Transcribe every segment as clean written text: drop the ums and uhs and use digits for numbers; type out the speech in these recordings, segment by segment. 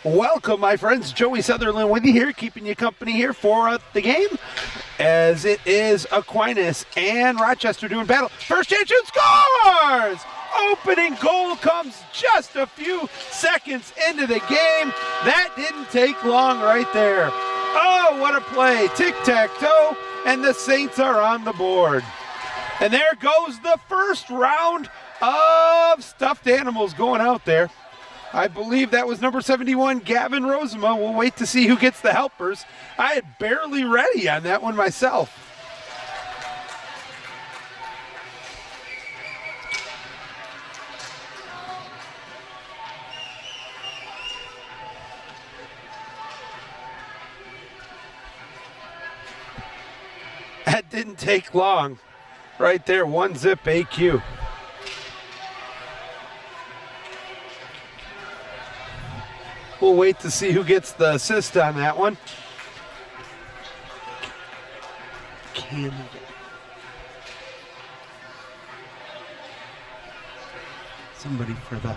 Welcome, my friends. Joey Sutherlin with you here, keeping you company here for the game, as it is Aquinas and Rochester doing battle. First chance, shoot, scores! Opening goal comes just a few seconds into the game. That didn't take long right there. Oh, what a play. Tic-tac-toe, and the Saints are on the board. And there goes the first round of stuffed animals going out there. I believe that was number 71, Gavin Rosema. We'll wait to see who gets the helpers. I had barely ready on that one myself. That didn't take long. Right there, 1-zip AQ. We'll wait to see who gets the assist on that one. Somebody for the...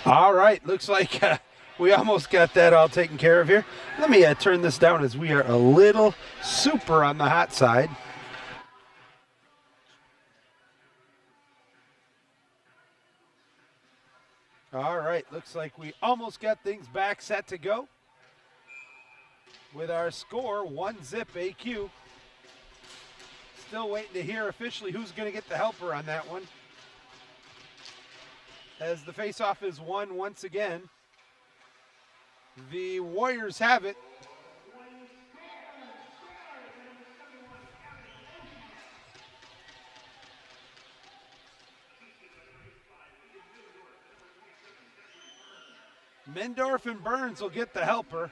All right, looks like we almost got that all taken care of here. Let me turn this down as we are a little super on the hot side. All right, looks like we almost got things back set to go with our score, 1-zip AQ. Still waiting to hear officially who's going to get the helper on that one, as the faceoff is won once again. The Warriors have it. Mendorf and Burns will get the helper.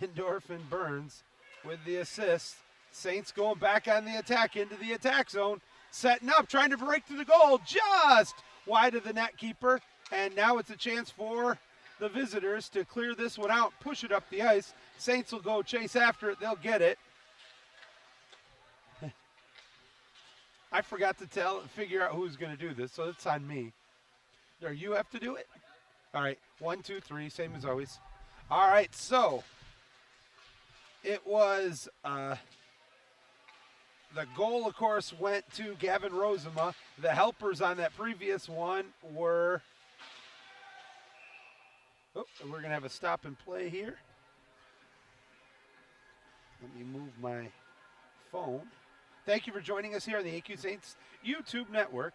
Mendorf and Burns with the assist. Saints going back on the attack into the attack zone. Setting up, trying to break through the goal, just wide of the net keeper. And now it's a chance for the visitors to clear this one out, push it up the ice. Saints will go chase after it. They'll get it. I forgot to figure out who's going to do this, so it's on me. Or you have to do it? All right, 1, 2, 3, same as always. All right, so it was the goal, of course, went to Gavin Rosema. The helpers on that previous one were, we're going to have a stop and play here. Let me move my phone. Thank you for joining us here on the AQ Saints YouTube network.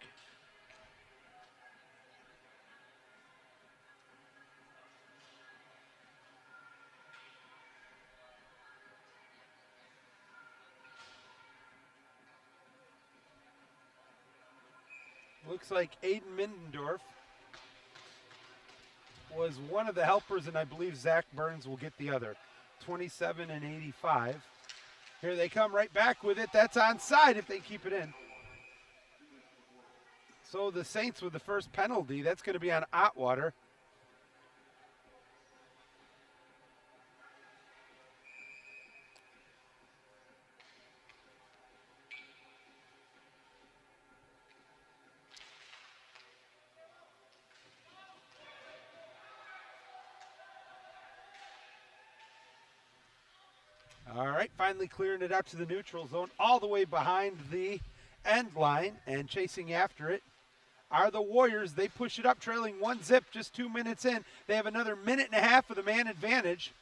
Looks like Aiden Middendorf was one of the helpers, and I believe Zach Burns will get the other. 27 and 85. Here they come right back with it. That's onside if they keep it in. So the Saints with the first penalty. That's going to be on Otwater. All right, finally clearing it out to the neutral zone, all the way behind the end line, and chasing after it are the Warriors. They push it up, trailing 1-zip just 2 minutes in. They have another minute and a half of the man advantage.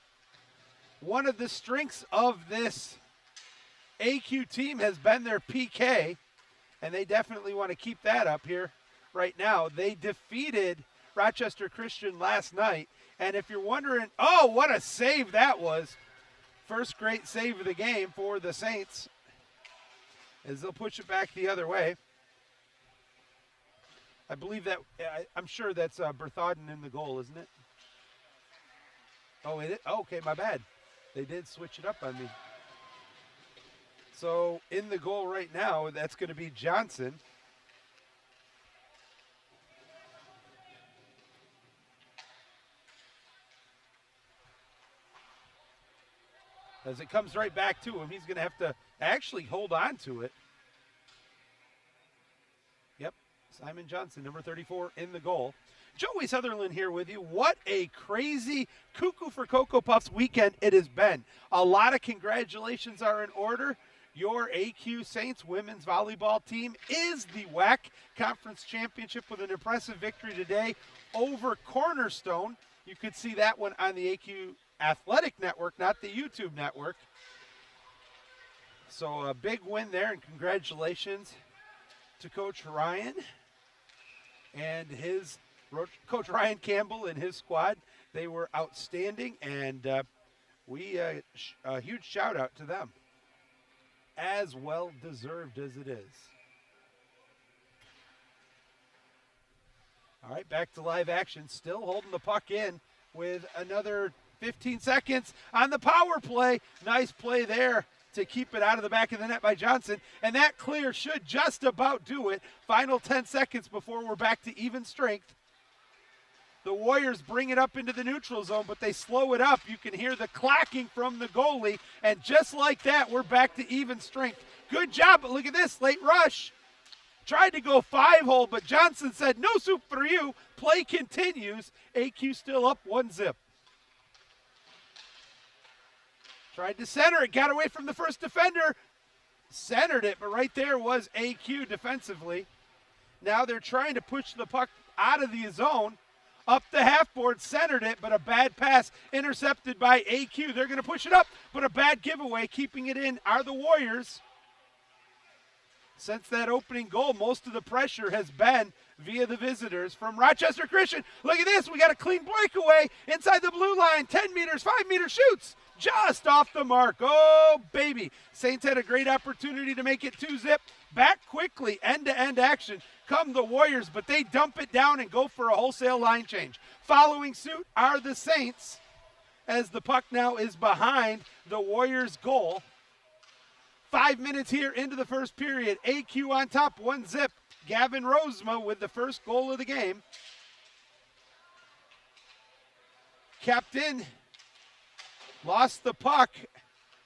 One of the strengths of this AQ team has been their PK, and they definitely want to keep that up here right now. They defeated Rochester Christian last night, and if you're wondering, oh, what a save that was. First great save of the game for the Saints, as they'll push it back the other way. I believe that, I'm sure that's Berthauden in the goal, isn't it? Oh, it is? Oh, okay, my bad. They did switch it up on me. So in the goal right now, that's going to be Johnson. As it comes right back to him, he's going to have to actually hold on to it. Yep, Simon Johnson, number 34, in the goal. Joey Sutherlin here with you. What a crazy Cuckoo for Cocoa Puffs weekend it has been. A lot of congratulations are in order. Your AQ Saints women's volleyball team is the WAC Conference Championship with an impressive victory today over Cornerstone. You could see that one on the AQ Athletic Network, not the YouTube network. So a big win there, and congratulations to Coach Ryan and Coach Ryan Campbell and his squad. They were outstanding, and a huge shout out to them. As well deserved as it is. All right, back to live action. Still holding the puck in with another 15 seconds on the power play. Nice play there to keep it out of the back of the net by Johnson. And that clear should just about do it. Final 10 seconds before we're back to even strength. The Warriors bring it up into the neutral zone, but they slow it up. You can hear the clacking from the goalie, and just like that, we're back to even strength. Good job, but look at this, late rush. Tried to go 5-hole, but Johnson said, no soup for you. Play continues. AQ still up 1-0. Tried to center it, got away from the first defender. Centered it, but right there was AQ defensively. Now they're trying to push the puck out of the zone. Up the half board, centered it, but a bad pass intercepted by AQ. They're going to push it up, but a bad giveaway. Keeping it in are the Warriors. Since that opening goal, most of the pressure has been via the visitors from Rochester Christian. Look at this. We got a clean breakaway inside the blue line. 10 meters, 5 meter shoots. Just off the mark. Oh, baby. Saints had a great opportunity to make it 2-0. Back quickly, end-to-end action. Come the Warriors, but they dump it down and go for a wholesale line change. Following suit are the Saints, as the puck now is behind the Warriors' goal. 5 minutes here into the first period. AQ on top, 1-0. Gavin Rosema with the first goal of the game. Captain lost the puck.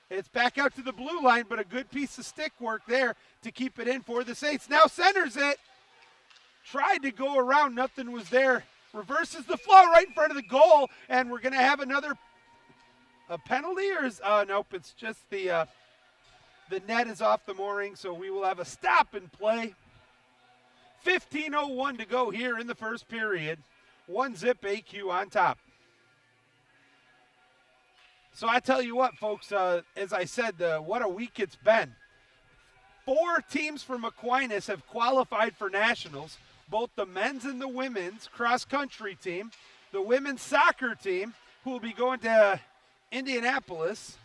It's back out to the blue line, but a good piece of stick work there to keep it in for the Saints. Now centers it. Tried to go around, nothing was there. Reverses the flow right in front of the goal, and we're going to have a penalty, or nope, it's just the net is off the mooring, so we will have a stop and play. 15:01 to go here in the first period. 1-0 AQ on top. So I tell you what, folks, as I said, what a week it's been. 4 teams from Aquinas have qualified for nationals, both the men's and the women's cross-country team, the women's soccer team, who will be going to Indianapolis.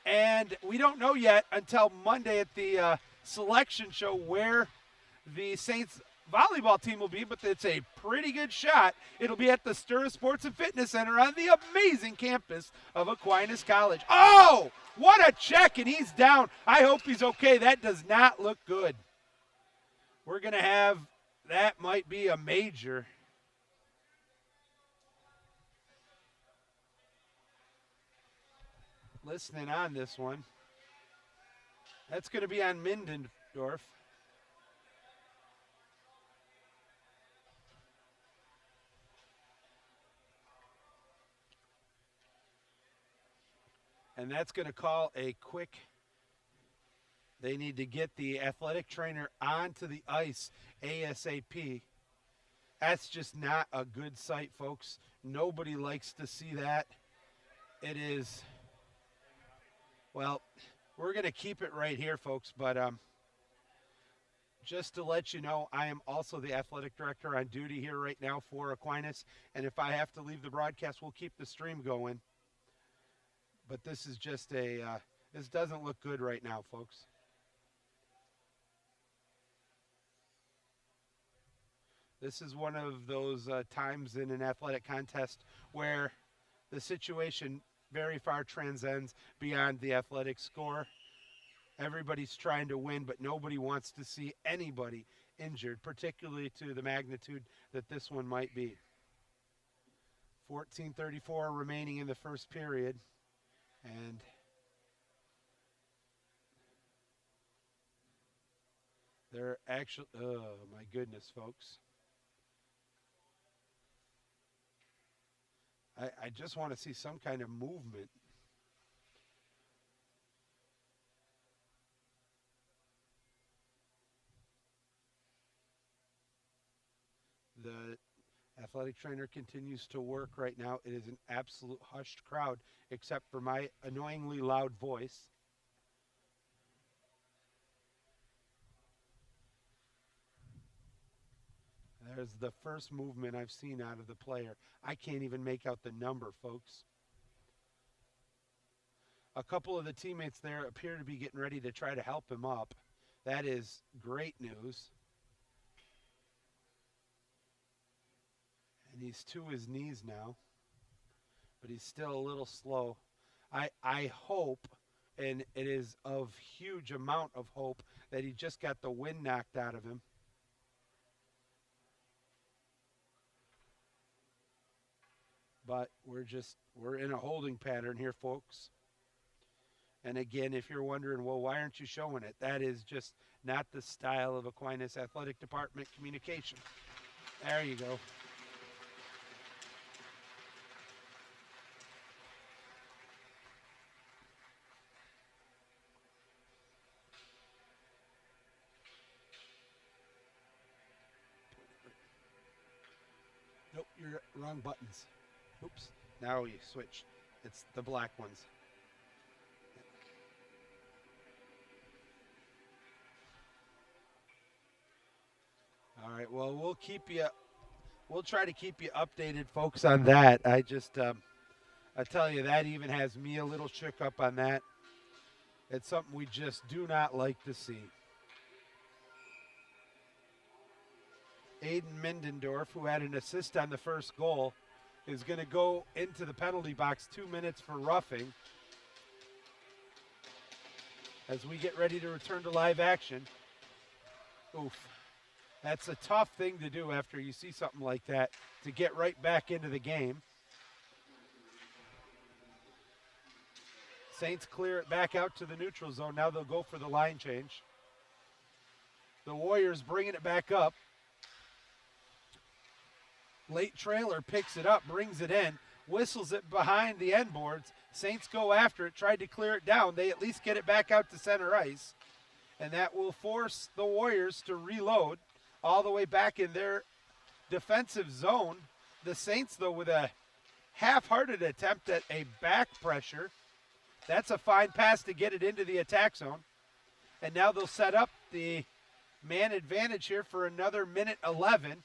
And we don't know yet until Monday at the selection show where the Saints volleyball team will be, but it's a pretty good shot. It'll be at the Stura Sports and Fitness Center on the amazing campus of Aquinas College. Oh, what a check, and he's down. I hope he's okay. That does not look good. We're going to have, that might be a major. Listening on this one. That's going to be on Mindendorf. And that's going to call a quick, they need to get the athletic trainer onto the ice ASAP. That's just not a good sight, folks. Nobody likes to see that. It is, well, we're going to keep it right here, folks, but just to let you know, I am also the athletic director on duty here right now for Aquinas, and if I have to leave the broadcast, we'll keep the stream going. But this is just this doesn't look good right now, folks. This is one of those times in an athletic contest where the situation very far transcends beyond the athletic score. Everybody's trying to win, but nobody wants to see anybody injured, particularly to the magnitude that this one might be. 14:34 remaining in the first period. And They're actually, oh my goodness, folks. I just want to see some kind of movement. The athletic trainer continues to work right now. It is an absolute hushed crowd, except for my annoyingly loud voice. There's the first movement I've seen out of the player. I can't even make out the number, folks. A couple of the teammates there appear to be getting ready to try to help him up. That is great news. And he's to his knees now, but he's still a little slow. I hope, and it is of huge amount of hope, that he just got the wind knocked out of him. But we're in a holding pattern here, folks. And again, if you're wondering, well, why aren't you showing it? That is just not the style of Aquinas Athletic Department communication. There you go. Nope, you're wrong buttons. Oops. Now you switch. It's the black ones. All right. Well, we'll try to keep you updated, folks, on that. I tell you, that even has me a little shook up on that. It's something we just do not like to see. Aiden Mindendorf, who had an assist on the first goal, is going to go into the penalty box. 2 minutes for roughing. As we get ready to return to live action. Oof. That's a tough thing to do after you see something like that, to get right back into the game. Saints clear it back out to the neutral zone. Now they'll go for the line change. The Warriors bringing it back up. Late trailer picks it up, brings it in, whistles it behind the end boards. Saints go after it, tried to clear it down. They at least get it back out to center ice. And that will force the Warriors to reload all the way back in their defensive zone. The Saints, though, with a half-hearted attempt at a back pressure. That's a fine pass to get it into the attack zone. And now they'll set up the man advantage here for another minute 11.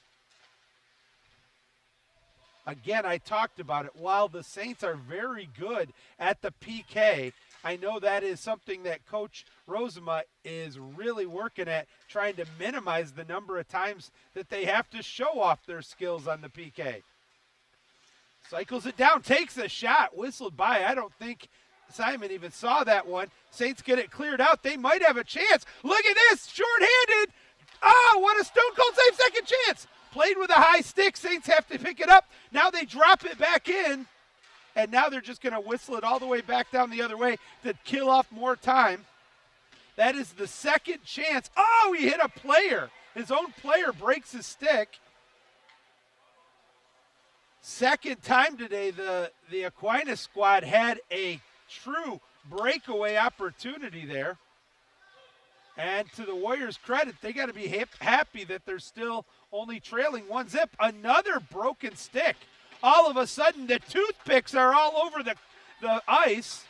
Again, I talked about it. While the Saints are very good at the PK, I know that is something that Coach Rosema is really working at, trying to minimize the number of times that they have to show off their skills on the PK. Cycles it down, takes a shot, whistled by. I don't think Simon even saw that one. Saints get it cleared out. They might have a chance. Look at this, shorthanded. Oh, what a stone cold save, second chance. Played with a high stick. Saints have to pick it up. Now they drop it back in. And now they're just going to whistle it all the way back down the other way to kill off more time. That is the second chance. Oh, he hit a player. His own player breaks his stick. Second time today, the Aquinas squad had a true breakaway opportunity there. And to the Warriors' credit, they got to be happy that they're still only trailing 1-0. Another broken stick. All of a sudden, the toothpicks are all over the ice.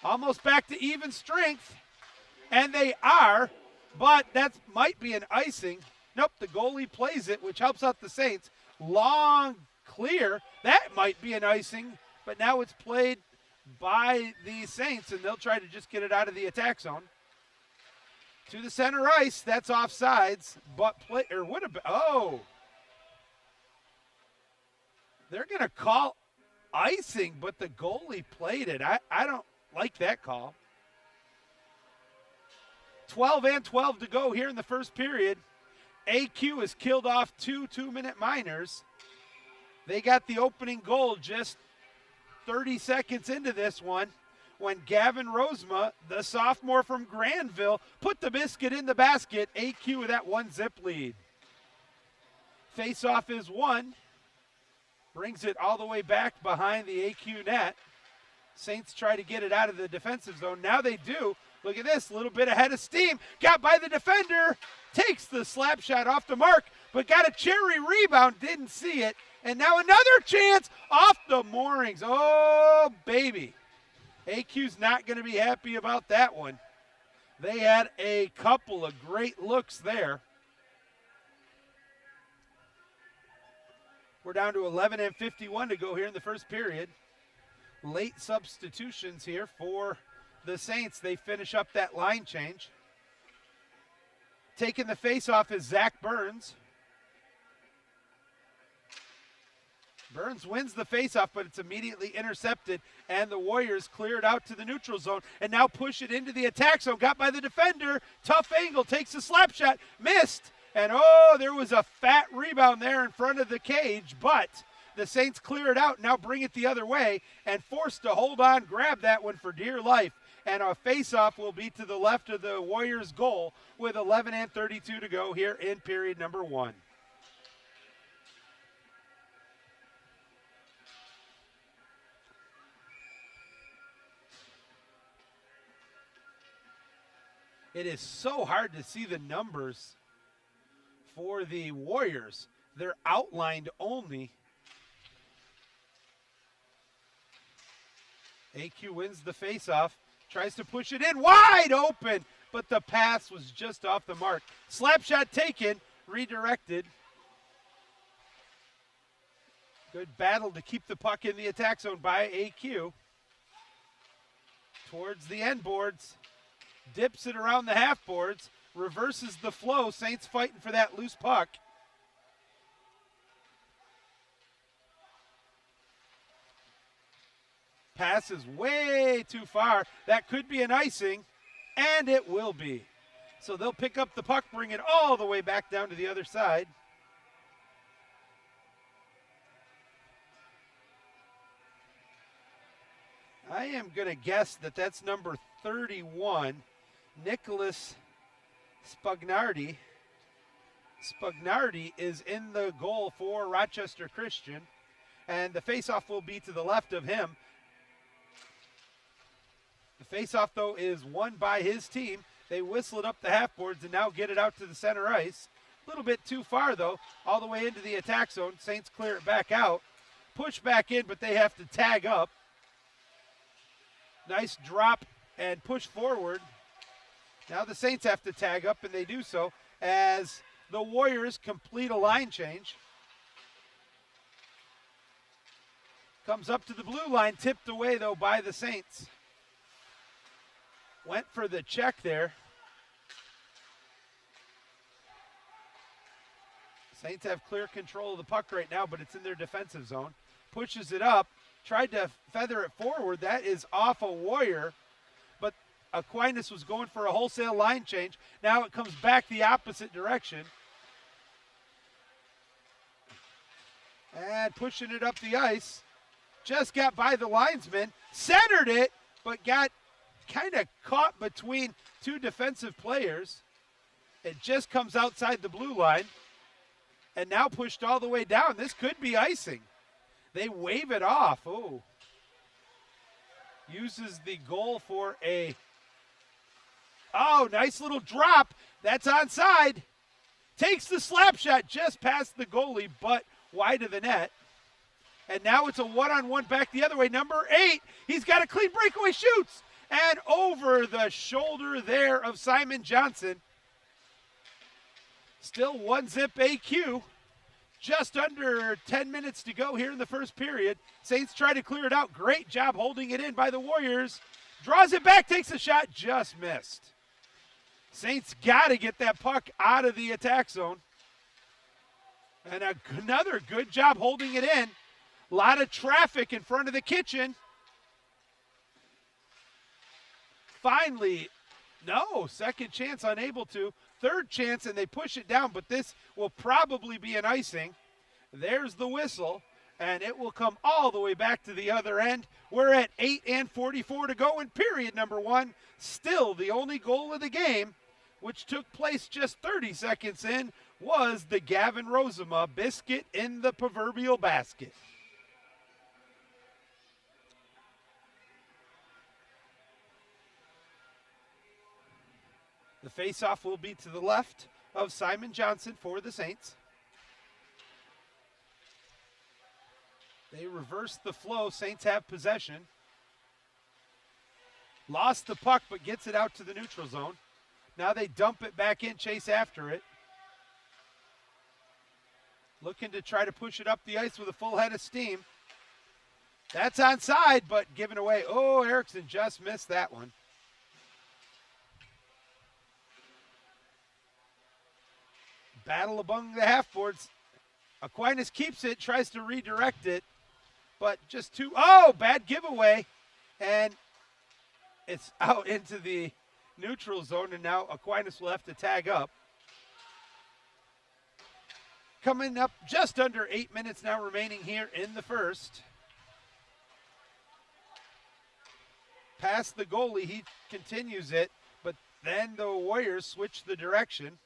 Almost back to even strength. And they are, but that might be an icing. Nope, the goalie plays it, which helps out the Saints. Long clear. That might be an icing, but now it's played by the Saints, and they'll try to just get it out of the attack zone. To the center ice, that's offsides, but would have been, oh. They're going to call icing, but the goalie played it. I don't like that call. 12 to go here in the first period. AQ has killed off 2 2-minute minors. They got the opening goal just 30 seconds into this one. when Gavin Rosema, the sophomore from Granville, put the biscuit in the basket. AQ with that 1-zip lead. Face-off is won. Brings it all the way back behind the AQ net. Saints try to get it out of the defensive zone. Now they do. Look at this, a little bit ahead of steam. Got by the defender. Takes the slap shot off the mark, but got a cherry rebound. Didn't see it. And now another chance off the moorings. Oh, baby. AQ's not going to be happy about that one. They had a couple of great looks there. We're down to 11:51 to go here in the first period. Late substitutions here for the Saints. They finish up that line change. Taking the face-off is Zach Burns. Burns wins the faceoff, but it's immediately intercepted, and the Warriors clear it out to the neutral zone and now push it into the attack zone. Got by the defender. Tough angle. Takes a slap shot. Missed. And, there was a fat rebound there in front of the cage, but the Saints clear it out, now bring it the other way, and forced to hold on, grab that one for dear life. And a faceoff will be to the left of the Warriors' goal with 11:32 to go here in period number 1. It is so hard to see the numbers for the Warriors. They're outlined only. AQ wins the faceoff, tries to push it in, wide open, but the pass was just off the mark. Slap shot taken, redirected. Good battle to keep the puck in the attack zone by AQ. Towards the end boards. Dips it around the half boards, reverses the flow. Saints fighting for that loose puck. Passes way too far. That could be an icing, and it will be. So they'll pick up the puck, bring it all the way back down to the other side. I am going to guess that that's number 31. Nicholas Spagnardi. Spagnardi is in the goal for Rochester Christian, and the faceoff will be to the left of him. The faceoff, though, is won by his team. They whistle it up the half boards and now get it out to the center ice. A little bit too far, though, all the way into the attack zone. Saints clear it back out. Push back in, but they have to tag up. Nice drop and push forward. Now the Saints have to tag up, and they do so as the Warriors complete a line change. Comes up to the blue line, tipped away, though, by the Saints. Went for the check there. Saints have clear control of the puck right now, but it's in their defensive zone. Pushes it up, tried to feather it forward. That is off a Warrior. But Aquinas was going for a wholesale line change. Now it comes back the opposite direction. And pushing it up the ice. Just got by the linesman. Centered it, but got kind of caught between two defensive players. It just comes outside the blue line. And now pushed all the way down. This could be icing. They wave it off. Oh. Uses the goal for a... Oh, nice little drop. That's onside. Takes the slap shot just past the goalie, but wide of the net. And now it's a one-on-one back the other way. Number 8, he's got a clean breakaway, shoots. And over the shoulder there of Simon Johnson. Still 1-zip AQ. Just under 10 minutes to go here in the first period. Saints try to clear it out. Great job holding it in by the Warriors. Draws it back, takes a shot, just missed. Saints got to get that puck out of the attack zone. And another good job holding it in. A lot of traffic in front of the kitchen. Finally, no, second chance unable to. Third chance, and they push it down, but this will probably be an icing. There's the whistle, and it will come all the way back to the other end. We're at 8:44 to go in period number 1. Still the only goal of the game, which took place just 30 seconds in, was the Gavin Rosema biscuit in the proverbial basket. The faceoff will be to the left of Simon Johnson for the Saints. They reverse the flow. Saints have possession. Lost the puck, but gets it out to the neutral zone. Now they dump it back in, chase after it. Looking to try to push it up the ice with a full head of steam. That's onside, but given away. Oh, Erickson just missed that one. Battle among the half-boards. Aquinas keeps it, tries to redirect it, but just too, bad giveaway. And it's out into the neutral zone, and now Aquinas will have to tag up. Coming up just under 8 minutes now remaining here in the first. Past the goalie, he continues it, but then the Warriors switch the direction.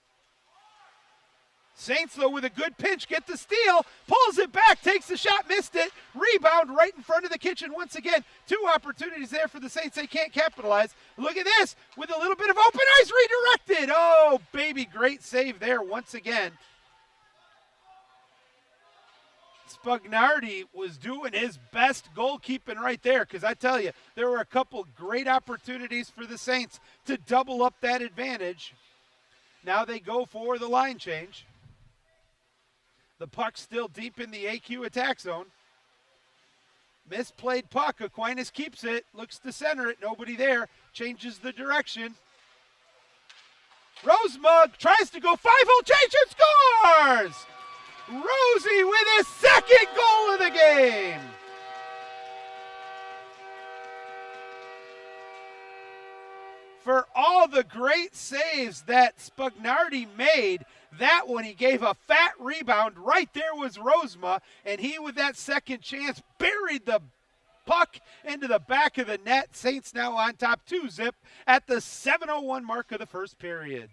Saints, though, with a good pinch, get the steal, pulls it back, takes the shot, missed it, rebound right in front of the kitchen once again. 2 opportunities there for the Saints. They can't capitalize. Look at this, with a little bit of open ice, redirected. Oh, baby, great save there once again. Spagnardi was doing his best goalkeeping right there, because I tell you, there were a couple great opportunities for the Saints to double up that advantage. Now they go for the line change. The puck still deep in the AQ attack zone. Misplayed puck. Aquinas keeps it. Looks to center it. Nobody there. Changes the direction. Rosemug tries to go 5-hole change and scores! Rosie with his second goal of the game. For all the great saves that Spagnardi made, that one he gave a fat rebound. Right there was Rosema, and he with that second chance buried the puck into the back of the net. Saints now on top 2-0 at the 7:01 mark of the first period.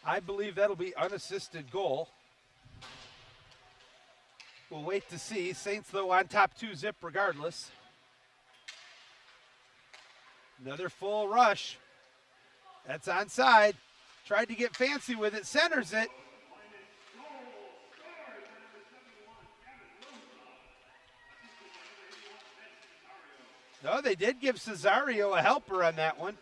I believe that'll be unassisted goal. We'll wait to see. Saints, though, on top 2-0 regardless. Another full rush. That's onside. Tried to get fancy with it. Centers it. No, they did give Cesario a helper on that one.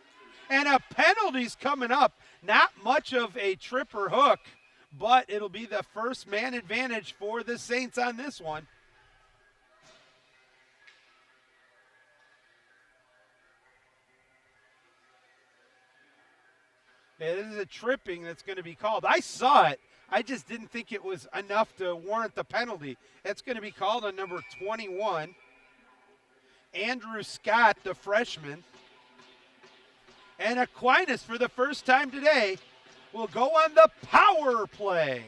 And a penalty's coming up. Not much of a trip or hook, but it'll be the first man advantage for the Saints on this one. It is a tripping that's going to be called. I saw it. I just didn't think it was enough to warrant the penalty. It's going to be called on number 21. Andrew Scott, the freshman. And Aquinas, for the first time today, will go on the power play.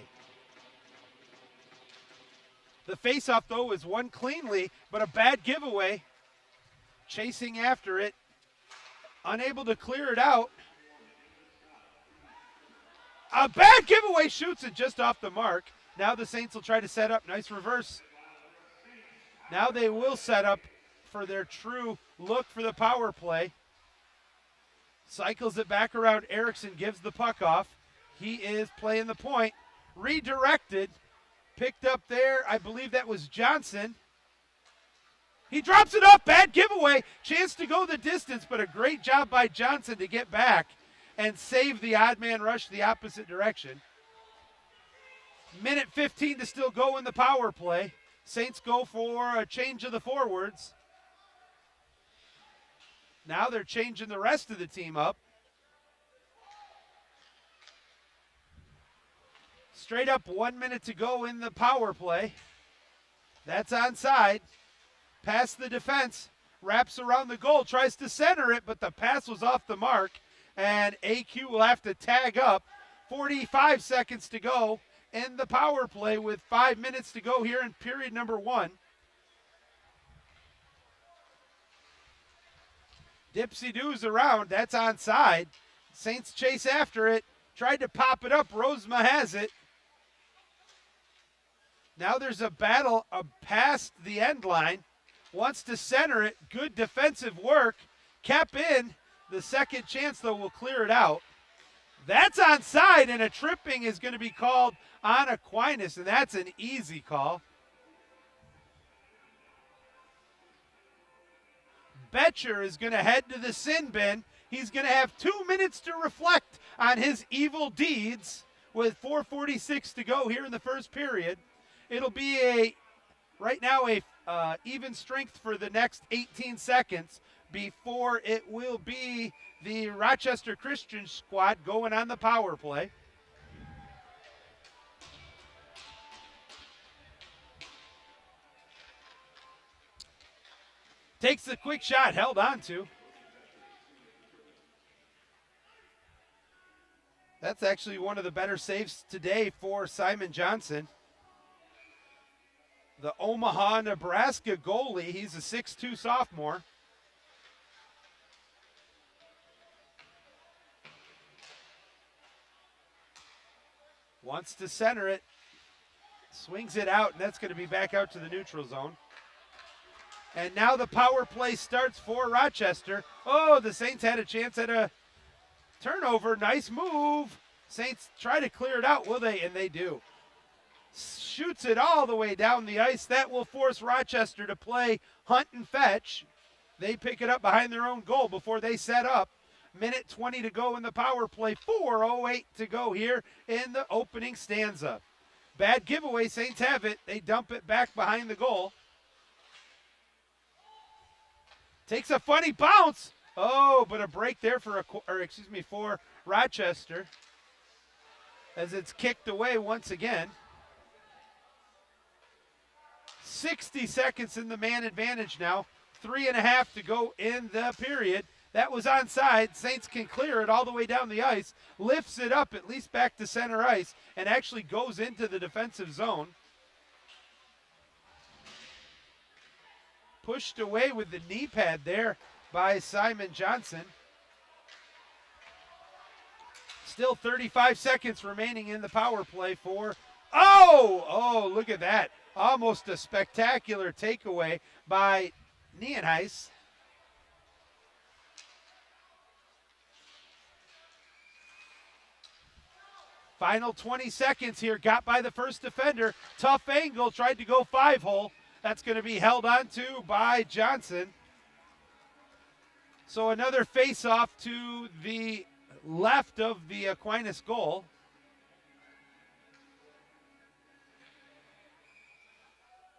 The faceoff, though, is won cleanly, but a bad giveaway. Chasing after it. Unable to clear it out. A bad giveaway, shoots it just off the mark. Now the Saints will try to set up. Nice reverse. Now they will set up for their true look for the power play. Cycles it back around. Erickson gives the puck off. He is playing the point. Redirected. Picked up there. I believe that was Johnson. He drops it up. Bad giveaway. Chance to go the distance, but a great job by Johnson to get back and save the odd man rush the opposite direction. Minute 15 to still go in the power play. Saints go for a change of the forwards. Now they're changing the rest of the team up. Straight up 1 minute to go in the power play. That's onside. Past the defense. wraps around the goal, tries to center it, but the pass was off the mark, and AQ will have to tag up. 45 seconds to go in the power play with 5 minutes to go here in period number 1. Dipsy-doos around. That's onside. Saints chase after it. Tried to pop it up. Rosema has it. Now there's a battle past the end line. Wants to center it. Good defensive work. Kept in. The second chance, though, will clear it out. That's onside, and a tripping is going to be called on Aquinas, and that's an easy call. Betcher is going to head to the sin bin. He's going to have 2 minutes to reflect on his evil deeds with 4:46 to go here in the first period. It'll be right now a even strength for the next 18 seconds before it will be the Rochester Christian squad going on the power play. Takes the quick shot, held on to. That's actually one of the better saves today for Simon Johnson. The Omaha, Nebraska goalie, he's a 6'2 sophomore. Wants to center it, swings it out, and that's going to be back out to the neutral zone. And now the power play starts for Rochester. Oh, the Saints had a chance at a turnover. Nice move. Saints try to clear it out, will they? And they do. Shoots it all the way down the ice. That will force Rochester to play hunt and fetch. They pick it up behind their own goal before they set up. Minute 20 to go in the power play. 4:08 to go here in the opening stanza. Bad giveaway. Saints have it. They dump it back behind the goal. Takes a funny bounce. Oh, but a break there for Rochester as it's kicked away once again. 60 seconds in the man advantage now. 3.5 to go in the period. That was onside. Saints can clear it all the way down the ice. Lifts it up at least back to center ice and actually goes into the defensive zone. Pushed away with the knee pad there by Simon Johnson. Still 35 seconds remaining in the power play for, oh, look at that. Almost a spectacular takeaway by Nienhuis. Final 20 seconds here, got by the first defender. Tough angle, tried to go 5-hole. That's going to be held on to by Johnson. So another face-off to the left of the Aquinas goal.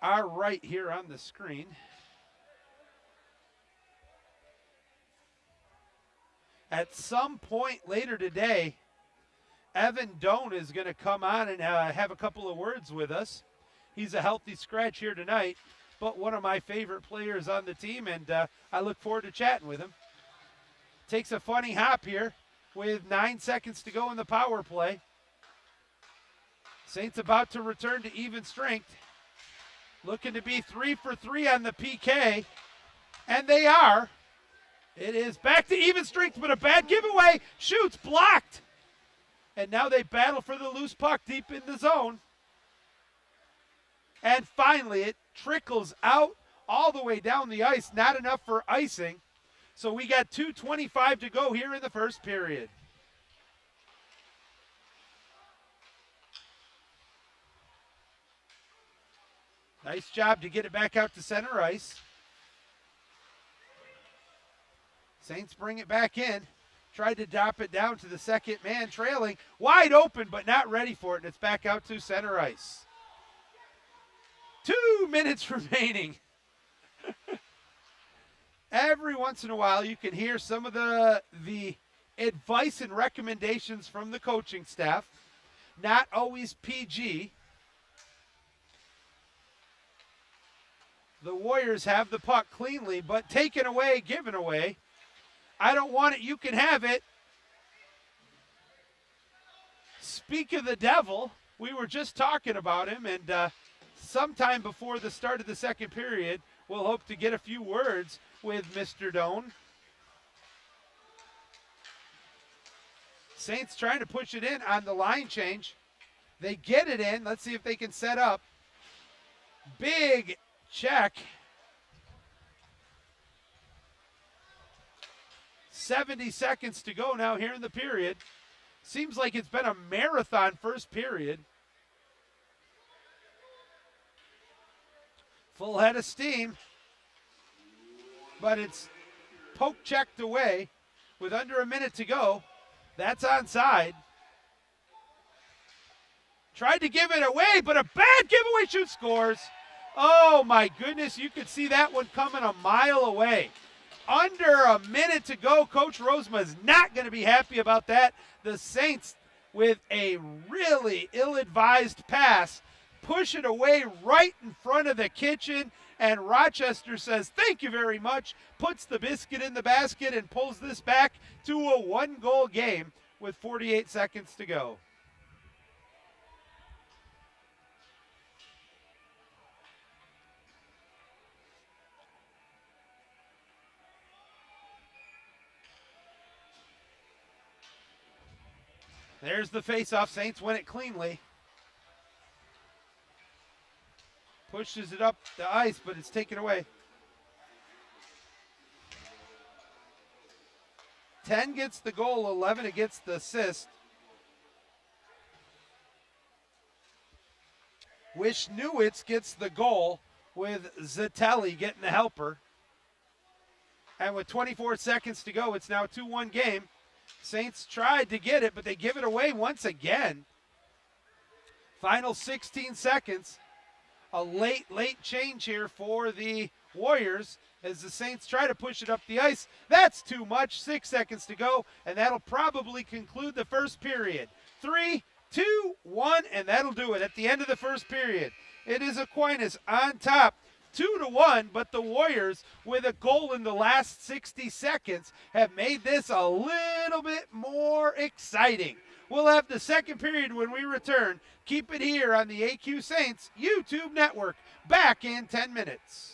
Our right here on the screen. At some point later today, Evan Doan is going to come on and have a couple of words with us. He's a healthy scratch here tonight, but one of my favorite players on the team, and I look forward to chatting with him. Takes a funny hop here with 9 seconds to go in the power play. Saints about to return to even strength. Looking to be 3 for 3 on the PK, and they are. It is back to even strength, but a bad giveaway. Shoots, blocked. And now they battle for the loose puck deep in the zone. And finally, it trickles out all the way down the ice. Not enough for icing. So we got 2:25 to go here in the first period. Nice job to get it back out to center ice. Saints bring it back in. Tried to drop it down to the second man, trailing. Wide open, but not ready for it. And it's back out to center ice. 2 minutes remaining. Every once in a while, you can hear some of the advice and recommendations from the coaching staff. Not always PG. The Warriors have the puck cleanly, but taken away, given away. I don't want it, you can have it. Speak of the devil, we were just talking about him, and sometime before the start of the second period, we'll hope to get a few words with Mr. Doan. Saints trying to push it in on the line change. They get it in. Let's see if they can set up. Big check. 70 seconds to go now here in the period. Seems like it's been a marathon first period. Full head of steam. But it's poke checked away with under a minute to go. That's onside. Tried to give it away, but a bad giveaway shoot scores. Oh my goodness, you could see that one coming a mile away. Under a minute to go. Coach Rosema is not going to be happy about that. The Saints, with a really ill-advised pass, push it away right in front of the kitchen, and Rochester says, thank you very much, puts the biscuit in the basket and pulls this back to a one-goal game with 48 seconds to go. There's the face-off. Saints win it cleanly. Pushes it up the ice, but it's taken away. 10 gets the goal, 11 gets the assist. Wishnewitz gets the goal with Zatelli getting the helper. And with 24 seconds to go, it's now a 2-1 game. Saints tried to get it, but they give it away once again. Final 16 seconds. A late change here for the Warriors as the Saints try to push it up the ice. That's too much. 6 seconds to go, and that'll probably conclude the first period. 3, 2, 1, and that'll do it at the end of the first period. It is Aquinas on top, 2-1, but the Warriors, with a goal in the last 60 seconds, have made this a little bit more exciting. We'll have the second period when we return. Keep it here on the AQ Saints YouTube network. Back in 10 minutes.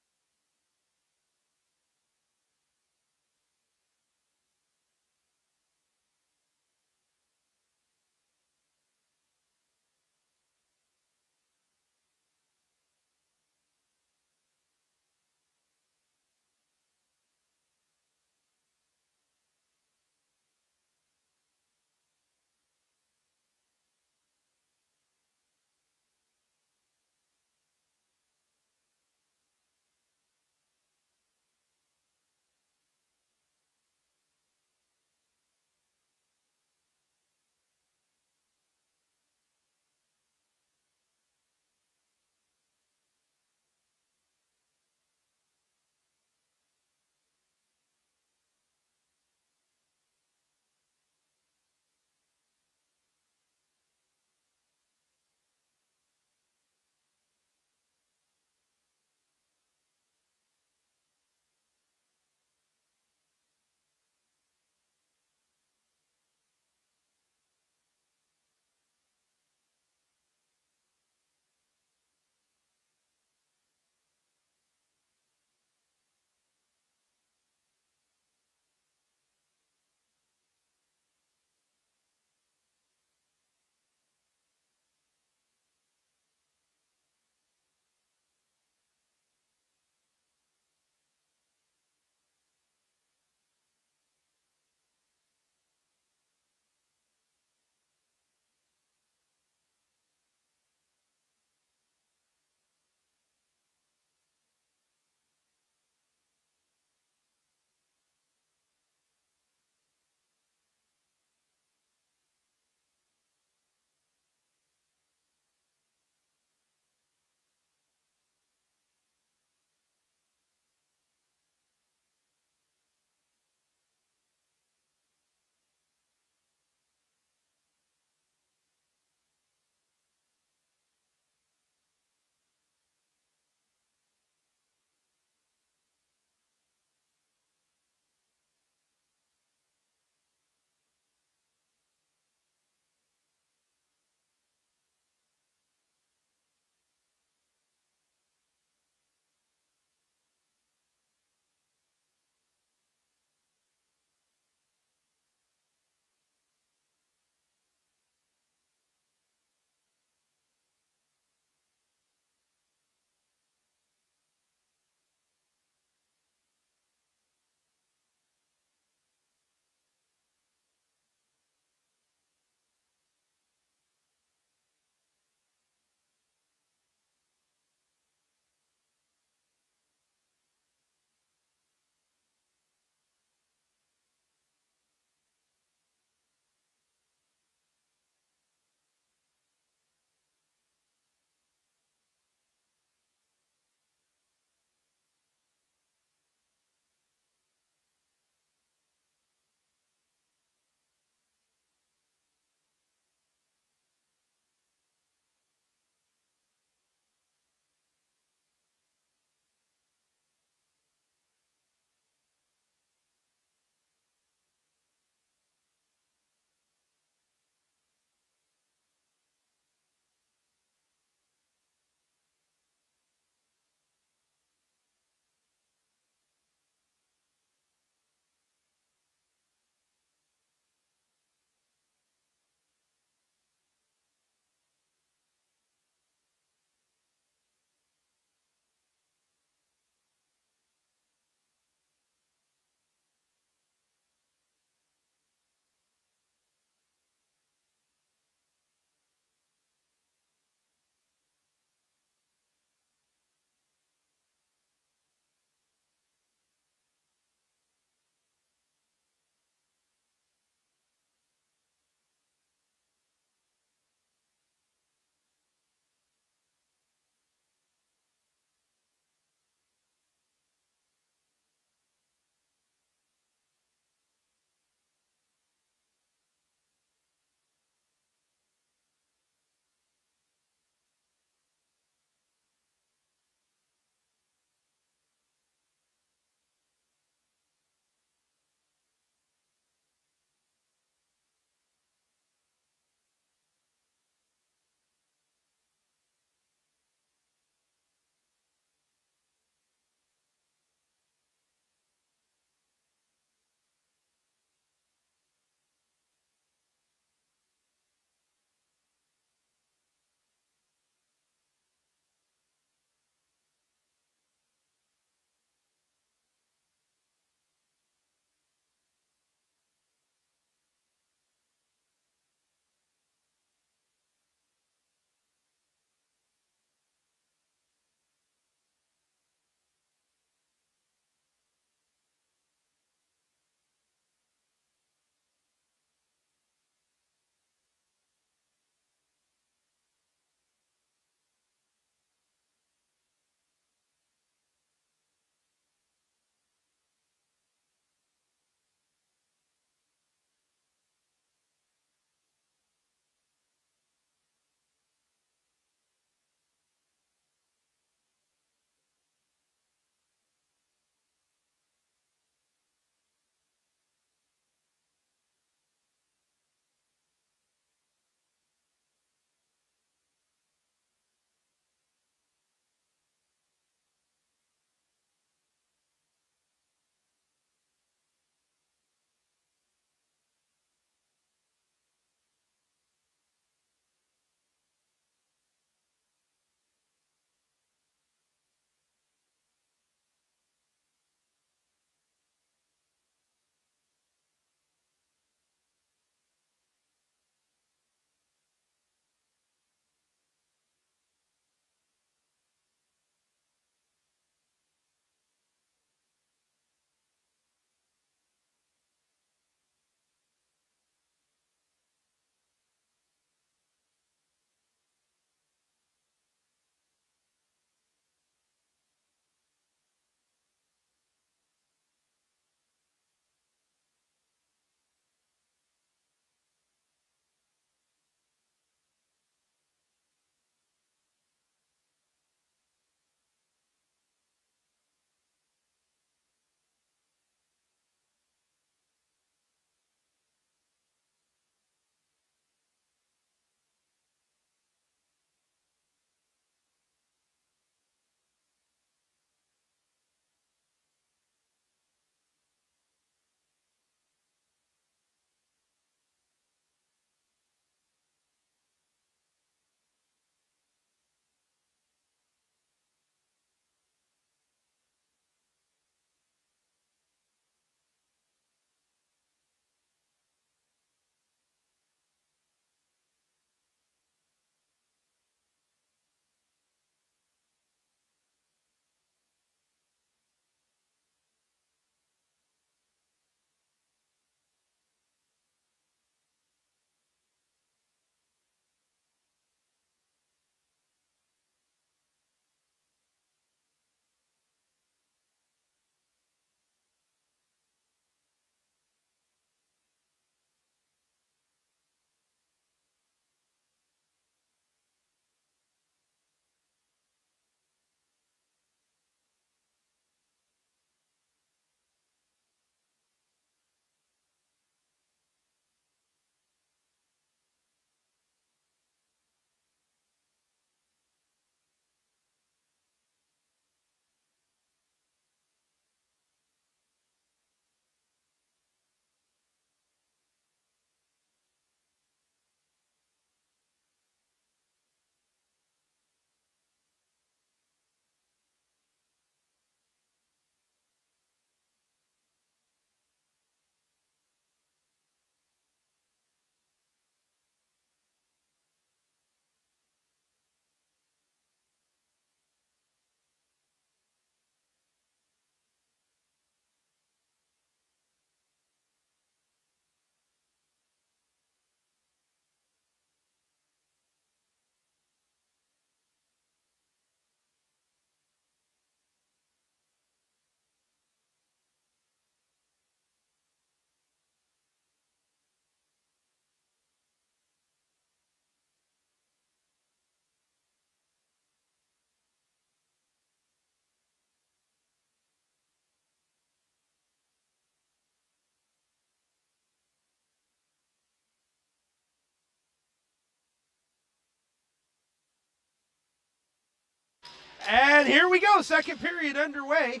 And here we go, second period underway.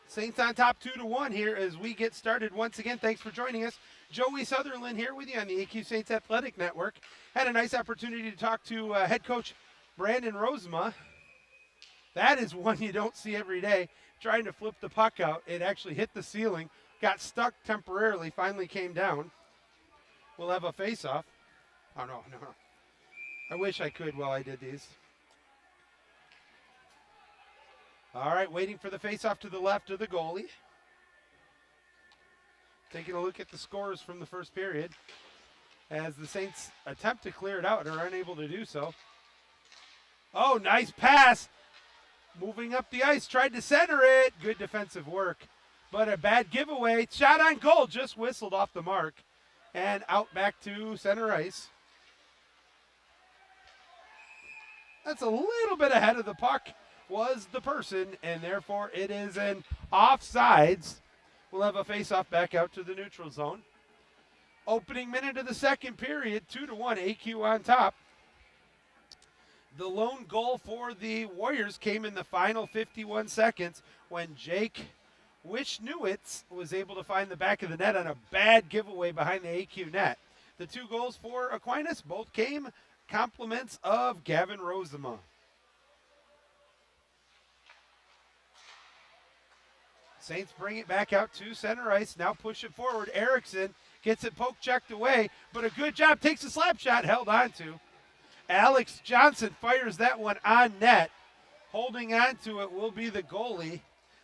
Saints on top 2-1 here as we get started once again. Thanks for joining us. Joey Sutherlin here with you on the AQ Saints Athletic Network. Had a nice opportunity to talk to head coach Brandon Rosema. That is one you don't see every day. Trying to flip the puck out. It actually hit the ceiling, got stuck temporarily, finally came down. We'll have a face-off. Oh, no. I wish I could while I did these. All right, waiting for the face-off to the left of the goalie. Taking a look at the scores from the first period as the Saints attempt to clear it out and are unable to do so. Oh, nice pass. Moving up the ice, tried to center it. Good defensive work, but a bad giveaway. Shot on goal, just whistled off the mark and out back to center ice. That's a little bit ahead of the puck was the person, and therefore it is an offsides. We'll have a face-off back out to the neutral zone. Opening minute of the second period, 2-1, AQ on top. The lone goal for the Warriors came in the final 51 seconds when Jake Wishnewitz was able to find the back of the net on a bad giveaway behind the AQ net. The two goals for Aquinas both came compliments of Gavin Rosema. Saints bring it back out to center ice. Now push it forward. Erickson gets it poke checked away, but a good job. Takes a slap shot, held on to. Alex Johnson fires that one on net. Holding on to it will be the goalie,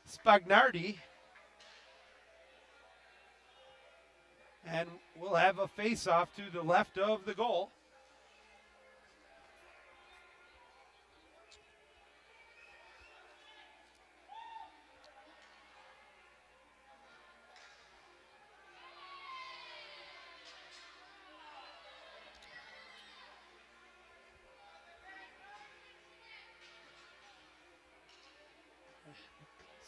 Spagnardi. And we'll have a face-off to the left of the goal.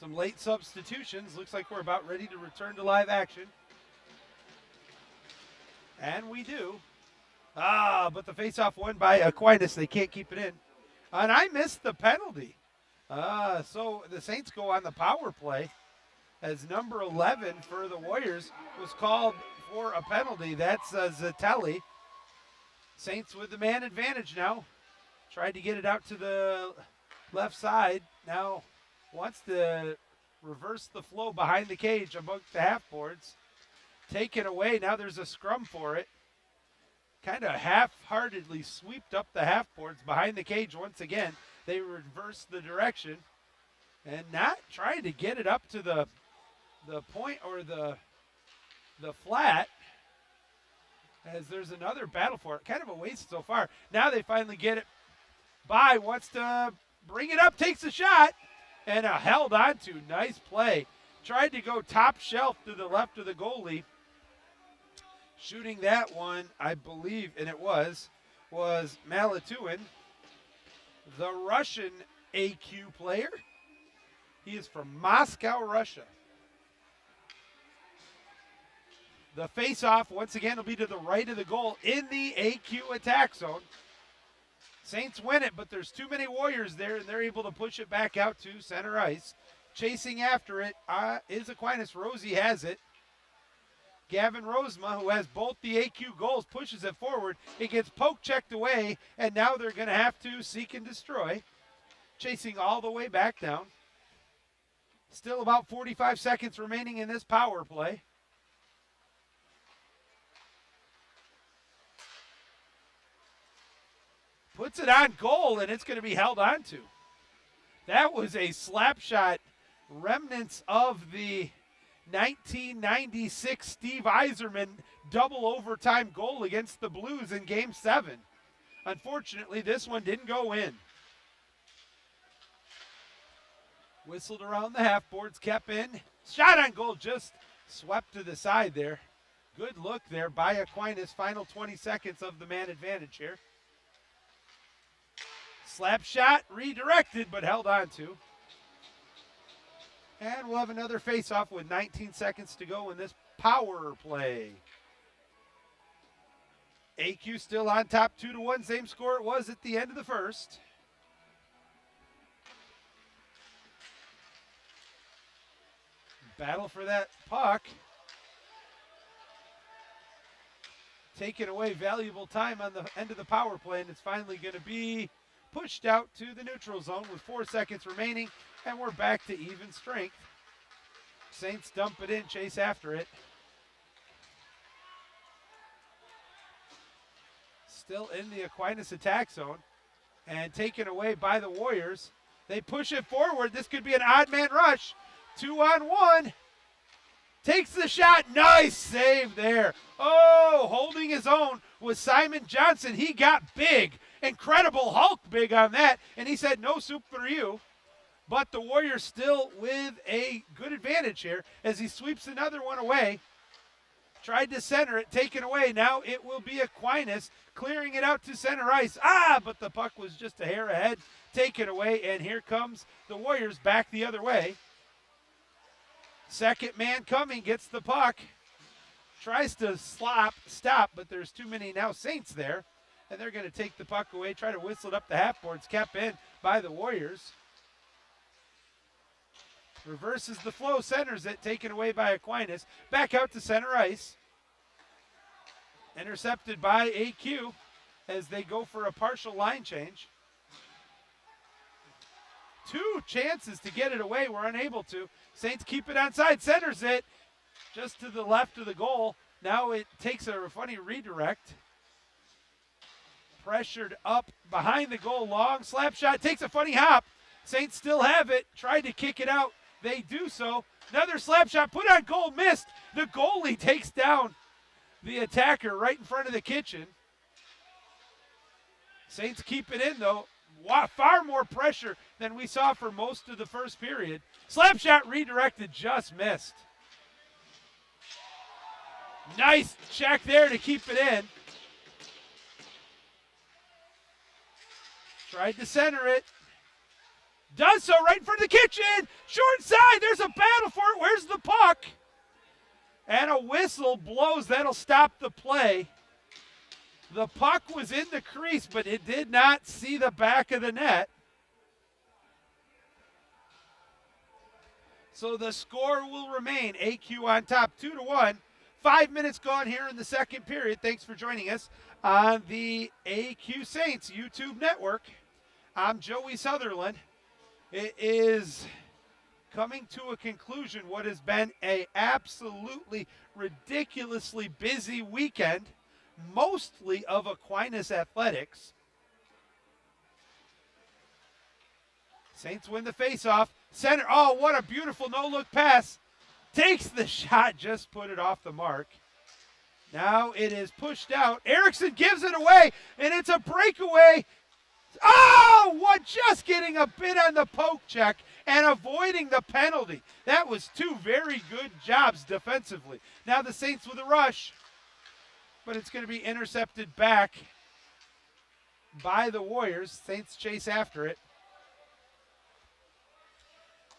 Some late substitutions. Looks like we're about ready to return to live action. And we do. But the faceoff won by Aquinas. They can't keep it in. And I missed the penalty. So the Saints go on the power play as number 11 for the Warriors was called for a penalty. That's Zatelli. Saints with the man advantage now. Tried to get it out to the left side. Now wants to reverse the flow behind the cage amongst the half boards. Take it away. Now there's a scrum for it. Kind of half-heartedly swept up the half boards behind the cage once again. They reverse the direction and not trying to get it up to the point or the flat, as there's another battle for it. Kind of a waste so far. Now they finally get it by. Wants to bring it up. Takes a shot. And held on to. Nice play. Tried to go top shelf to the left of the goalie. Shooting that one, I believe, and it was Malatuin, the Russian AQ player. He is from Moscow, Russia. The face-off, once again, will be to the right of the goal in the AQ attack zone. Saints win it, but there's too many Warriors there, and they're able to push it back out to center ice. Chasing after it is Aquinas. Rosie has it. Gavin Rosema, who has both the AQ goals, pushes it forward. It gets poke checked away, and now they're going to have to seek and destroy. Chasing all the way back down. Still about 45 seconds remaining in this power play. Puts it on goal, and it's going to be held on to. That was a slap shot, remnants of the 1996 Steve Yzerman double overtime goal against the Blues in Game 7. Unfortunately, this one didn't go in. Whistled around the half boards, kept in. Shot on goal, just swept to the side there. Good look there by Aquinas. Final 20 seconds of the man advantage here. Slap shot, redirected, but held on to. And we'll have another face-off with 19 seconds to go in this power play. AQ still on top 2-1, same score it was at the end of the first. Battle for that puck. Taking away valuable time on the end of the power play, and it's finally going to be pushed out to the neutral zone with 4 seconds remaining, and we're back to even strength. Saints dump it in, chase after it. Still in the Aquinas attack zone, and taken away by the Warriors. They push it forward. This could be an odd man rush. 2-on-1. Takes the shot. Nice save there. Oh, holding his own was Simon Johnson. He got big. Incredible Hulk big on that. And he said, no soup for you. But the Warriors still with a good advantage here as he sweeps another one away. Tried to center it, taken away. Now it will be Aquinas clearing it out to center ice. But the puck was just a hair ahead. Taken away, and here comes the Warriors back the other way. Second man coming, gets the puck. Tries to stop, but there's too many now Saints there. And they're going to take the puck away, try to whistle it up the half boards, kept in by the Warriors. Reverses the flow, centers it, taken away by Aquinas. Back out to center ice. Intercepted by AQ as they go for a partial line change. 2 chances to get it away, we're unable to. Saints keep it onside, centers it just to the left of the goal. Now it takes a funny redirect. Pressured up behind the goal, long slap shot, takes a funny hop. Saints still have it, tried to kick it out. They do so. Another slap shot, put on goal, missed. The goalie takes down the attacker right in front of the kitchen. Saints keep it in though. Far more pressure than we saw for most of the first period. Slap shot redirected, just missed. Nice check there to keep it in. Tried to center it. Does so right in front of the kitchen. Short side, there's a battle for it. Where's the puck? And a whistle blows. That'll stop the play. The puck was in the crease, but it did not see the back of the net. So the score will remain AQ on top, 2-1. 5 minutes gone here in the second period. Thanks for joining us on the AQ Saints YouTube network. I'm Joey Sutherlin. It is coming to a conclusion what has been a absolutely ridiculously busy weekend, mostly of Aquinas athletics. Saints win the faceoff. Center, oh, what a beautiful no-look pass. Takes the shot, just put it off the mark. Now it is pushed out. Erickson gives it away, and it's a breakaway. Oh, what, just getting a bit on the poke check and avoiding the penalty. That was 2 very good jobs defensively. Now the Saints with a rush, but it's going to be intercepted back by the Warriors. Saints chase after it.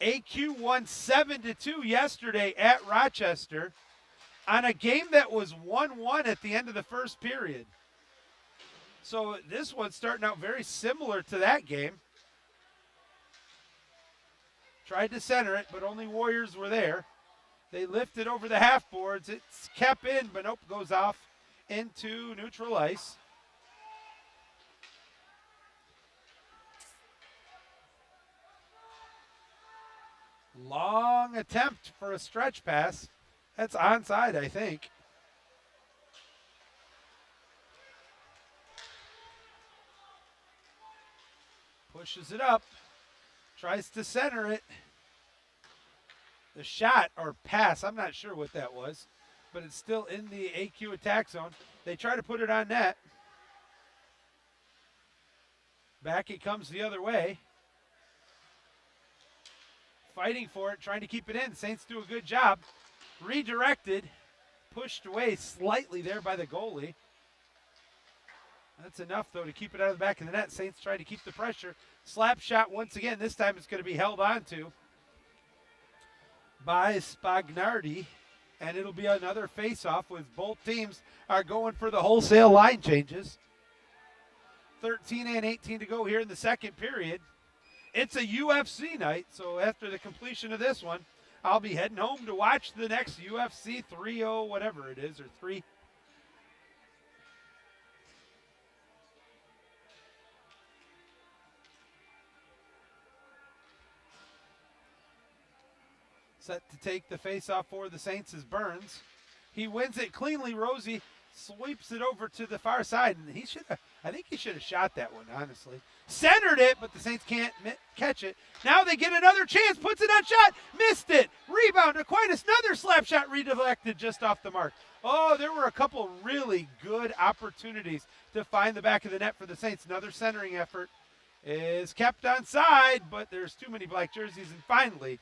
AQ won 7-2 yesterday at Rochester on a game that was 1-1 at the end of the first period. So this one's starting out very similar to that game. Tried to center it, but only Warriors were there. They lifted over the half boards. It's kept in, but nope, goes off into neutral ice. Long attempt for a stretch pass. That's onside, I think. Pushes it up. Tries to center it. The shot or pass, I'm not sure what that was, but it's still in the AQ attack zone. They try to put it on net. Back it comes the other way. Fighting for it, trying to keep it in. Saints do a good job. Redirected, pushed away slightly there by the goalie. That's enough, though, to keep it out of the back of the net. Saints try to keep the pressure. Slap shot once again. This time it's going to be held on to by Spagnardi, and it'll be another face-off with both teams are going for the wholesale line changes. 13 and 18 to go here in the second period. It's a UFC night, so after the completion of this one, I'll be heading home to watch the next UFC 3-0, whatever it is, or 3. Set to take the face-off for the Saints is Burns. He wins it cleanly. Rosie sweeps it over to the far side, and I think he should have shot that one, honestly. Centered it, but the Saints can't catch it. Now they get another chance, puts it on shot, missed it. Rebound, Aquinas, another slap shot redirected just off the mark. Oh, there were a couple really good opportunities to find the back of the net for the Saints. Another centering effort is kept onside, but there's too many black jerseys, and finally,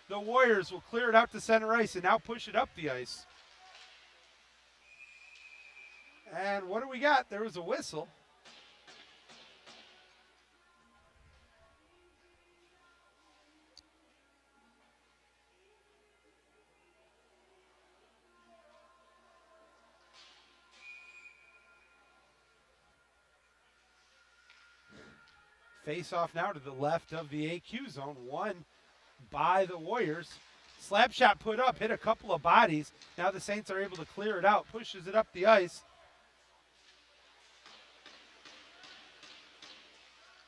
the Warriors will clear it out to center ice and now push it up the ice. And what do we got? There was a whistle. Face off now to the left of the AQ zone. One by the Warriors. Slap shot put up, hit a couple of bodies. Now the Saints are able to clear it out, pushes it up the ice.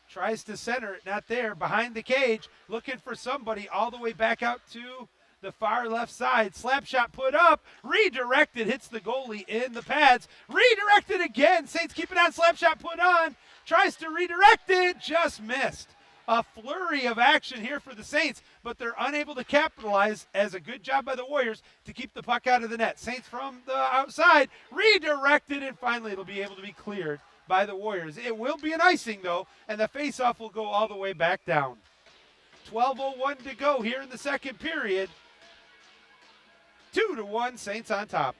Tries to center it, not there. Behind the cage, looking for somebody all the way back out to the far left side. Slap shot put up, redirected, hits the goalie in the pads. Redirected again. Saints keep it on. Slap shot put on. Tries to redirect it, just missed. A flurry of action here for the Saints, but they're unable to capitalize, as a good job by the Warriors to keep the puck out of the net. Saints from the outside, redirected, and finally it'll be able to be cleared by the Warriors. It will be an icing, though, and the faceoff will go all the way back down. 12:01 to go here in the second period. 2-1, Saints on top.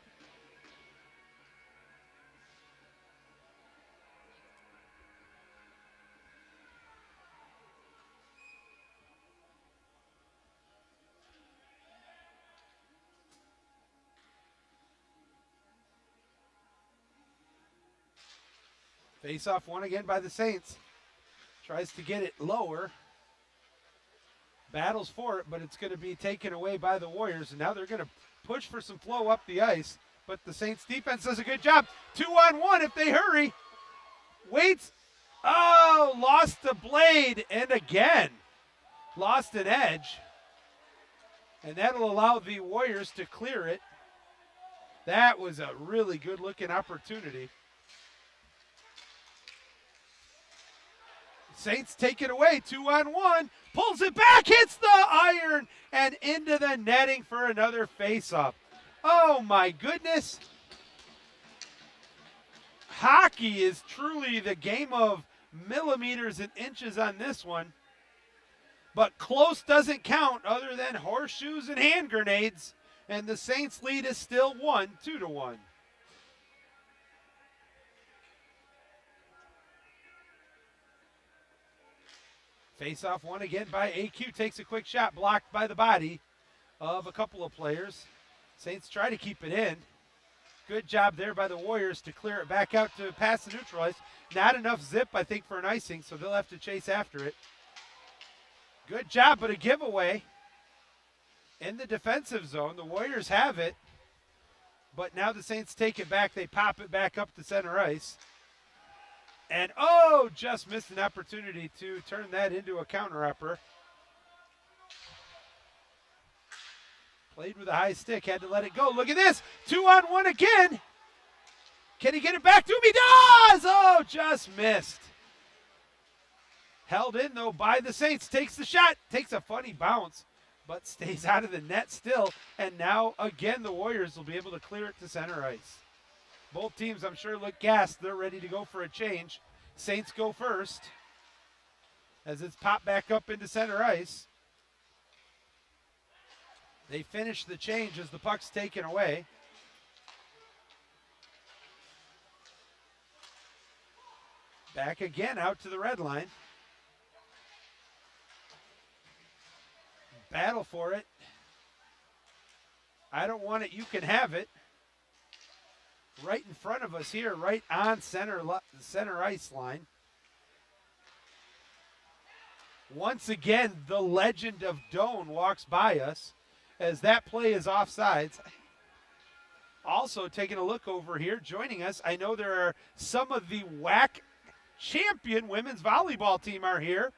Face off one again by the Saints. Tries to get it lower. Battles for it, but it's going to be taken away by the Warriors. And now they're going to push for some flow up the ice. But the Saints defense does a good job. 2-on-1 if they hurry. Waits. Oh, lost the blade. And again, lost an edge. And that'll allow the Warriors to clear it. That was a really good looking opportunity. Saints take it away, 2-on-1, pulls it back, hits the iron, and into the netting for another face-off. Oh my goodness. Hockey is truly the game of millimeters and inches on this one. But close doesn't count other than horseshoes and hand grenades, and the Saints lead is still 2-1. Face off one again by AQ. Takes a quick shot, blocked by the body of a couple of players. Saints try to keep it in. Good job there by the Warriors to clear it back out to pass the neutral ice. Not enough zip, I think, for an icing, so they'll have to chase after it. Good job, but a giveaway in the defensive zone. The Warriors have it, but now the Saints take it back. They pop it back up to center ice. And, oh, just missed an opportunity to turn that into a counter-upper. Played with a high stick, had to let it go. Look at this, 2-on-1 again. Can he get it back to him? He does! Oh, just missed. Held in, though, by the Saints. Takes the shot, takes a funny bounce, but stays out of the net still. And now, again, the Warriors will be able to clear it to center ice. Both teams, I'm sure, look gassed. They're ready to go for a change. Saints go first as it's popped back up into center ice. They finish the change as the puck's taken away. Back again out to the red line. Battle for it. I don't want it, you can have it. Right in front of us here, right on center ice line. Once again, the legend of Doan walks by us as that play is offsides. Also taking a look over here, joining us, I know there are some of the WAC champion women's volleyball team are here,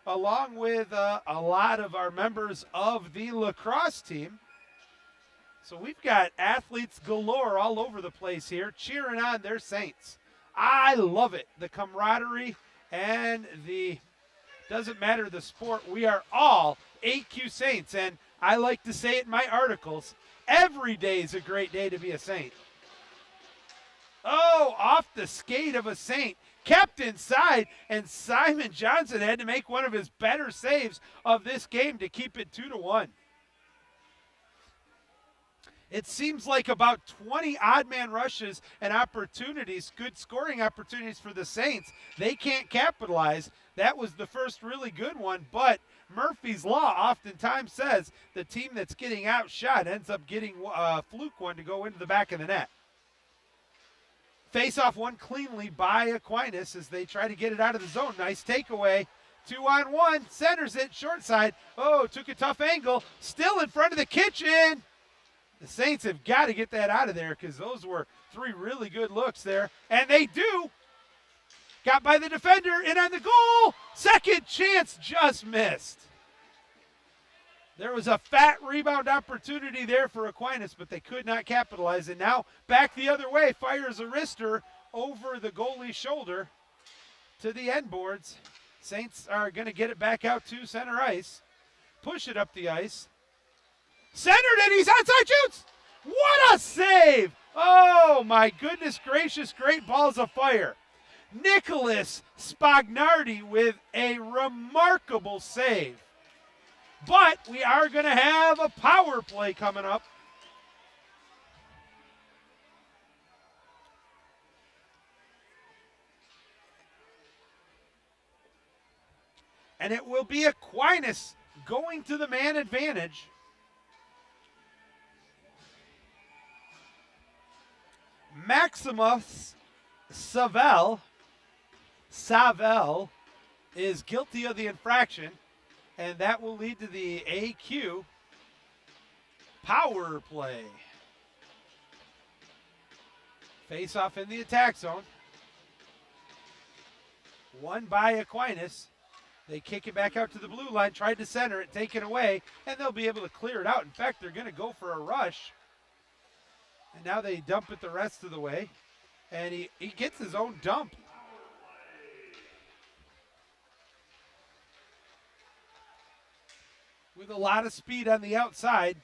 along with a lot of our members of the lacrosse team. So we've got athletes galore all over the place here cheering on their Saints. I love it. The camaraderie and doesn't matter the sport, we are all AQ Saints. And I like to say it in my articles, every day is a great day to be a Saint. Oh, off the skate of a Saint. Kept inside, and Simon Johnson had to make one of his better saves of this game to keep it 2-1. It seems like about 20 odd man rushes and opportunities, good scoring opportunities for the Saints. They can't capitalize. That was the first really good one, but Murphy's Law oftentimes says the team that's getting outshot ends up getting a fluke one to go into the back of the net. Face off one cleanly by Aquinas as they try to get it out of the zone. Nice takeaway. 2-on-1, centers it, short side. Oh, took a tough angle. Still in front of the kitchen. The Saints have got to get that out of there because those were three really good looks there. And they do. Got by the defender, in on the goal. Second chance, just missed. There was a fat rebound opportunity there for Aquinas, but they could not capitalize. And now back the other way, fires a wrister over the goalie's shoulder to the end boards. Saints are going to get it back out to center ice. Push it up the ice. Centered it, he's onside, shoots! What a save! Oh my goodness gracious, great balls of fire. Nicholas Spagnardi with a remarkable save. But we are going to have a power play coming up. And it will be Aquinas going to the man advantage. Maximus Savell is guilty of the infraction, and that will lead to the AQ power play. Face off in the attack zone. Won by Aquinas. They kick it back out to the blue line, tried to center it, taken away, and they'll be able to clear it out. In fact, they're going to go for a rush. And now they dump it the rest of the way. And he gets his own dump. With a lot of speed on the outside.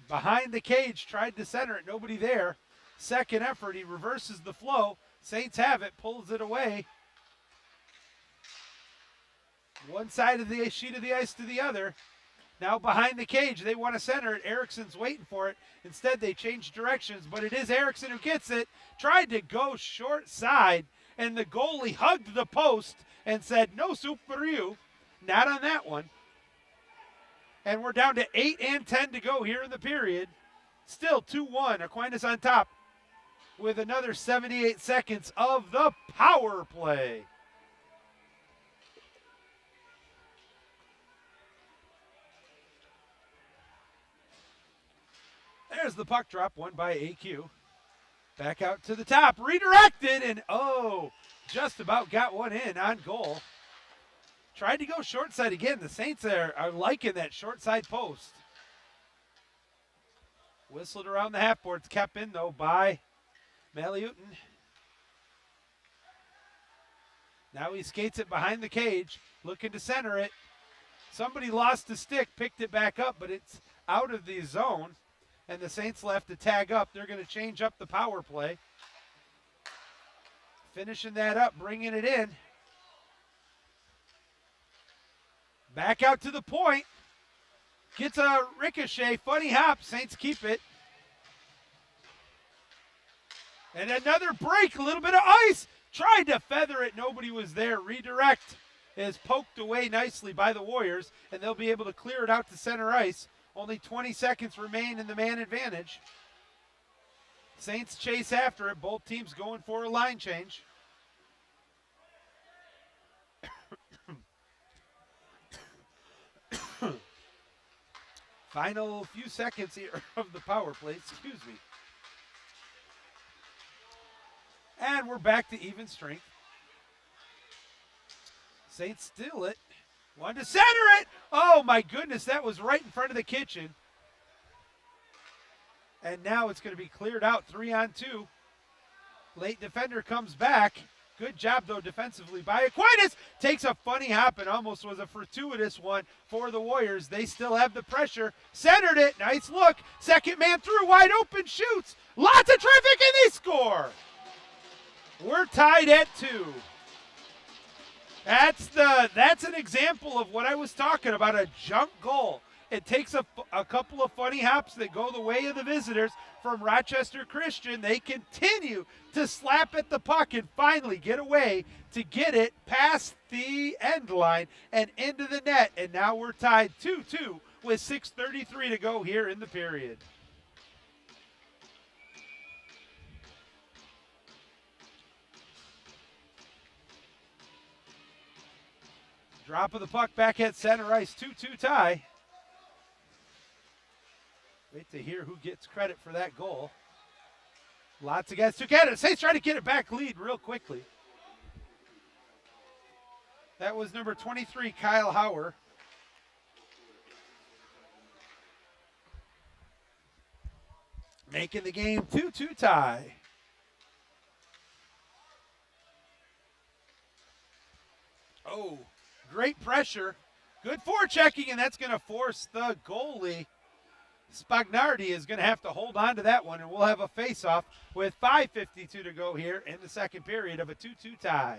Behind the cage, tried to center it, nobody there. Second effort, he reverses the flow. Saints have it, pulls it away. One side of the sheet of the ice to the other. Now behind the cage, they want to center it. Erickson's waiting for it. Instead, they change directions, but it is Erickson who gets it. Tried to go short side, and the goalie hugged the post and said, no soup for you. Not on that one. And we're down to 8 and 10 to go here in the period. Still 2-1. Aquinas on top with another 78 seconds of the power play. There's the puck drop, won by AQ. Back out to the top, redirected, and just about got one in on goal. Tried to go short side again. The Saints are liking that short side post. Whistled around the half boards, kept in though by Maliutin. Now he skates it behind the cage, looking to center it. Somebody lost the stick, picked it back up, but it's out of the zone. And the Saints left to tag up. They're going to change up the power play. Finishing that up, bringing it in. Back out to the point. Gets a ricochet, funny hop. Saints keep it. And another break, a little bit of ice. Tried to feather it, nobody was there. Redirect is poked away nicely by the Warriors, and they'll be able to clear it out to center ice. Only 20 seconds remain in the man advantage. Saints chase after it. Both teams going for a line change. Final few seconds here of the power play. Excuse me. And we're back to even strength. Saints steal it. One to center it. Oh, my goodness. That was right in front of the kitchen. And now it's going to be cleared out 3-on-2. Late defender comes back. Good job, though, defensively by Aquinas. Takes a funny hop and almost was a fortuitous one for the Warriors. They still have the pressure. Centered it. Nice look. Second man through. Wide open. Shoots. Lots of traffic, and they score. We're tied at 2. That's an example of what I was talking about, a junk goal. It takes a couple of funny hops that go the way of the visitors from Rochester Christian. They continue to slap at the puck and finally get away to get it past the end line and into the net. And now we're tied 2-2 with 6:33 to go here in the period. Drop of the puck back at center ice, 2-2 tie. Wait to hear who gets credit for that goal. Lots of guys took at it. Saints trying to get it back lead real quickly. That was number 23, Kyle Hauer. Making the game 2-2 tie. Oh, great pressure. Good forechecking, and that's going to force the goalie. Spagnardi is going to have to hold on to that one, and we'll have a face-off with 5:52 to go here in the second period of a 2-2 tie.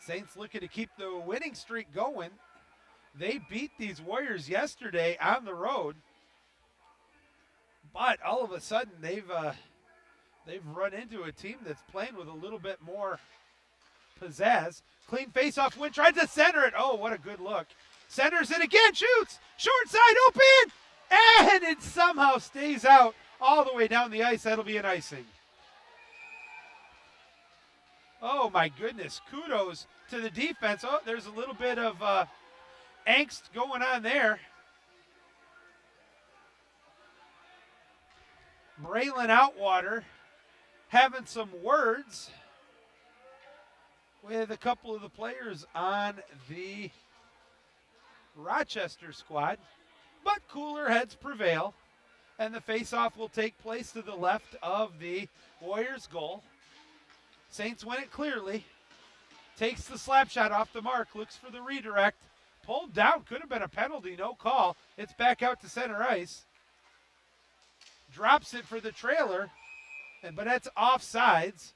Saints looking to keep the winning streak going. They beat these Warriors yesterday on the road, but all of a sudden they've run into a team that's playing with a little bit more pizzazz. Clean face-off win, tried to center it. Oh, what a good look. Centers it again, shoots, short side open, and it somehow stays out all the way down the ice. That'll be an icing. Oh, my goodness. Kudos to the defense. Oh, there's a little bit of angst going on there. Braylon Outwater having some words with a couple of the players on the Rochester squad, but cooler heads prevail, and the face-off will take place to the left of the Warriors' goal. Saints win it clearly. Takes the slap shot off the mark, looks for the redirect. Pulled down, could have been a penalty, no call. It's back out to center ice. Drops it for the trailer, but that's offsides,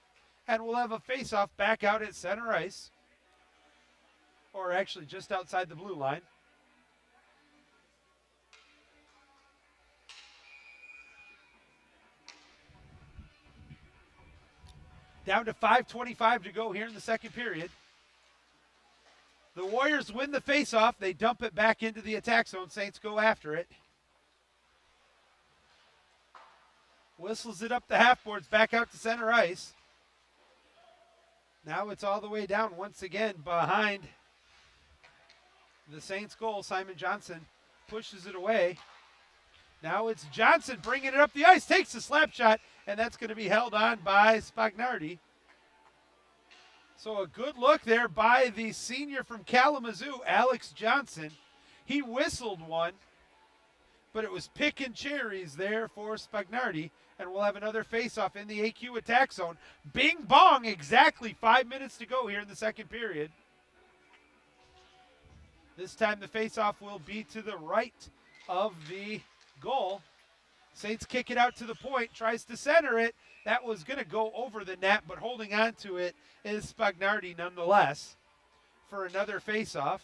and we'll have a face-off back out at center ice, or actually just outside the blue line. Down to 5:25 to go here in the second period. The Warriors win the faceoff. They dump it back into the attack zone. Saints go after it. Whistles it up the half boards, back out to center ice. Now it's all the way down once again behind the Saints goal. Simon Johnson pushes it away. Now it's Johnson bringing it up the ice, takes the slap shot, and that's going to be held on by Spagnardi. So a good look there by the senior from Kalamazoo, Alex Johnson. He whistled one, but it was picking cherries there for Spagnardi, and we'll have another faceoff in the AQ attack zone. Bing bong, exactly 5 minutes to go here in the second period. This time the faceoff will be to the right of the goal. Saints kick it out to the point, tries to center it. That was going to go over the net, but holding on to it is Spagnardi nonetheless for another faceoff.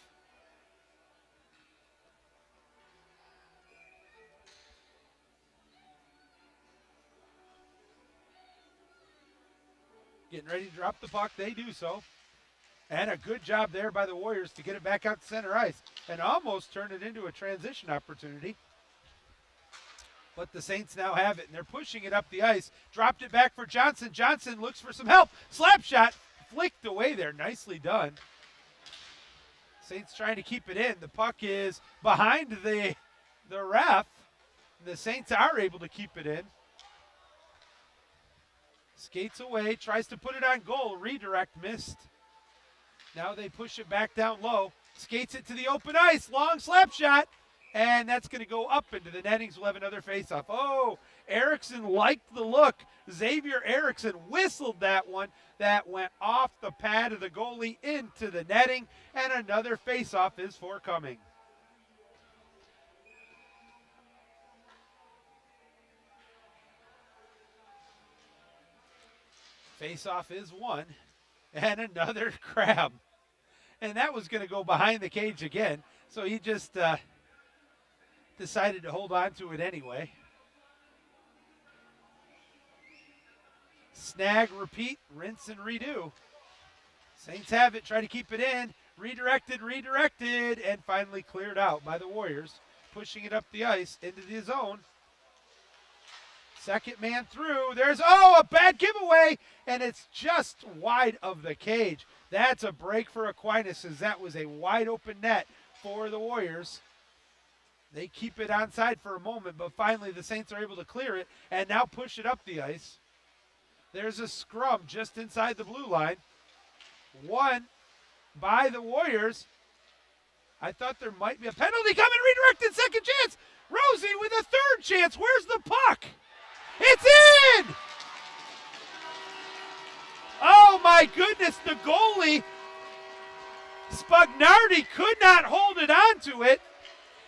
Getting ready to drop the puck, they do so. And a good job there by the Warriors to get it back out to center ice and almost turn it into a transition opportunity. But the Saints now have it, and they're pushing it up the ice. Dropped it back for Johnson. Johnson looks for some help. Slap shot flicked away there. Nicely done. Saints trying to keep it in. The puck is behind the ref. The Saints are able to keep it in. Skates away, tries to put it on goal. Redirect missed. Now they push it back down low. Skates it to the open ice. Long slap shot. And that's going to go up into the nettings. We'll have another faceoff. Oh, Erickson liked the look. Xavier Erickson whistled that one. That went off the pad of the goalie into the netting. And another faceoff is forthcoming. Faceoff is won. And another grab. And that was going to go behind the cage again. So he just decided to hold on to it anyway. Snag, repeat, rinse, and redo. Saints have it, try to keep it in. Redirected, and finally cleared out by the Warriors. Pushing it up the ice into the zone. Second man through. There's, a bad giveaway, and it's just wide of the cage. That's a break for Aquinas, as that was a wide open net for the Warriors. They keep it onside for a moment, but finally the Saints are able to clear it and now push it up the ice. There's a scrum just inside the blue line. Won by the Warriors. I thought there might be a penalty coming. Redirected, second chance. Rosie with a third chance. Where's the puck? It's in! Oh my goodness, the goalie, Spagnardi, could not hold it onto it.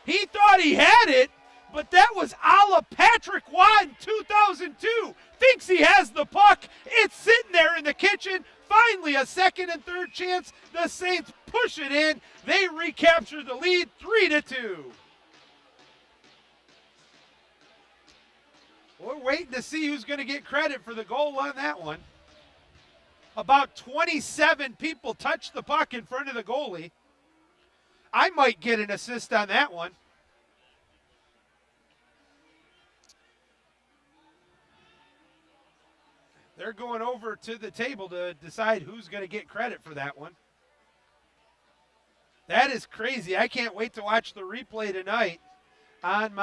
He thought he had it, but that was a la Patrick Watt in 2002. Thinks he has the puck. It's sitting there in the kitchen. Finally, a second and third chance. The Saints push it in. They recapture the lead 3-2. We're waiting to see who's going to get credit for the goal on that one. About 27 people touched the puck in front of the goalie. I might get an assist on that one. They're going over to the table to decide who's going to get credit for that one. That is crazy. I can't wait to watch the replay tonight on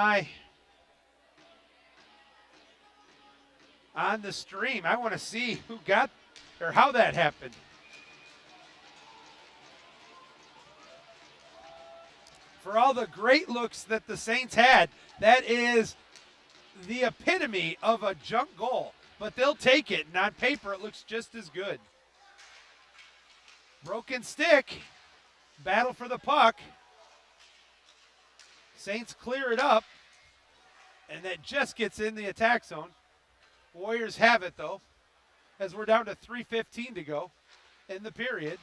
the stream. I want to see who got or how that happened. For all the great looks that the Saints had, that is the epitome of a junk goal. But they'll take it, and on paper it looks just as good. Broken stick, battle for the puck. Saints clear it up, and that just gets in the attack zone. Warriors have it, though, as we're down to 3:15 to go in the period.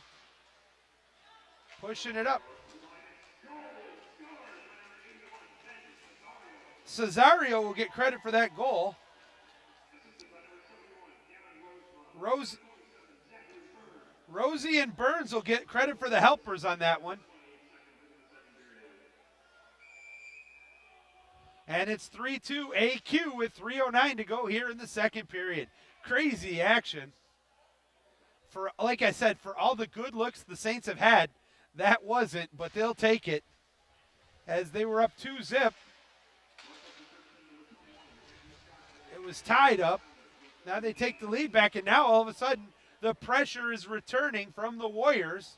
Pushing it up. Cesario will get credit for that goal. Rosie and Burns will get credit for the helpers on that one. And it's 3-2 AQ with 3:09 to go here in the second period. Crazy action. Like I said, for all the good looks the Saints have had, that wasn't, but they'll take it as they were up 2-0. It was tied up. Now they take the lead back, and now all of a sudden the pressure is returning from the Warriors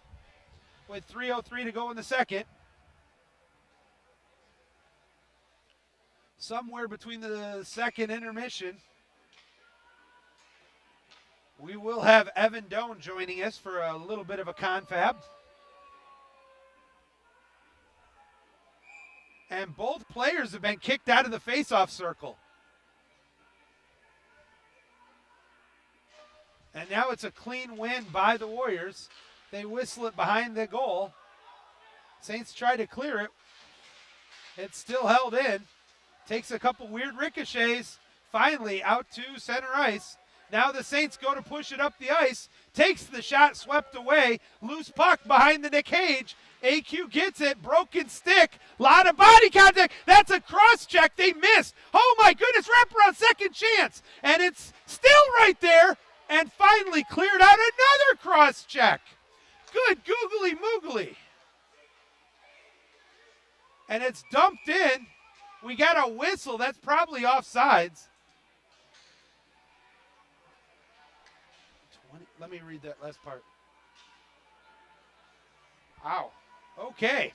with 3:03 to go in the second. Somewhere between the second intermission, we will have Evan Doan joining us for a little bit of a confab. And both players have been kicked out of the faceoff circle. And now it's a clean win by the Warriors. They whistle it behind the goal. Saints try to clear it. It's still held in. Takes a couple weird ricochets. Finally out to center ice. Now the Saints go to push it up the ice. Takes the shot, swept away. Loose puck behind the cage. AQ gets it. Broken stick. Lot of body contact. That's a cross check. They missed. Oh my goodness. Wraparound second chance. And it's still right there. And finally cleared out. Another cross check. Good googly moogly. And it's dumped in. We got a whistle. That's probably offsides. Let me read that last part. Wow. Okay.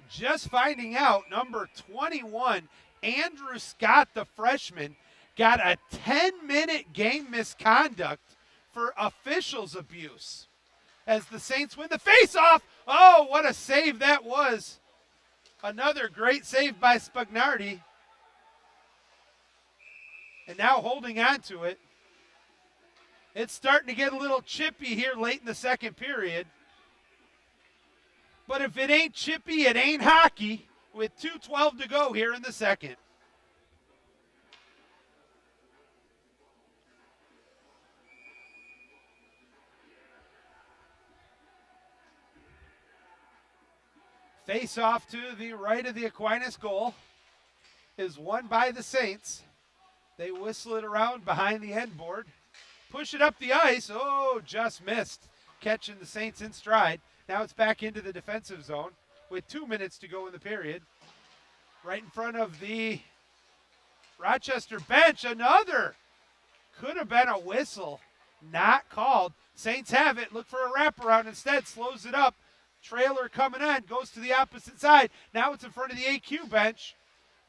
Just finding out, number 21, Andrew Scott, the freshman, got a 10-minute game misconduct for officials abuse as the Saints win the faceoff. Oh, what a save that was. Another great save by Spagnardi. And now holding on to it. It's starting to get a little chippy here late in the second period. But if it ain't chippy, it ain't hockey with 2:12 to go here in the second. Face off to the right of the Aquinas goal is won by the Saints. They whistle it around behind the end board. Push it up the ice. Oh, just missed. Catching the Saints in stride. Now it's back into the defensive zone with 2 minutes to go in the period. Right in front of the Rochester bench. Another. Could have been a whistle. Not called. Saints have it. Look for a wraparound instead. Slows it up. Trailer coming in. Goes to the opposite side. Now it's in front of the AQ bench.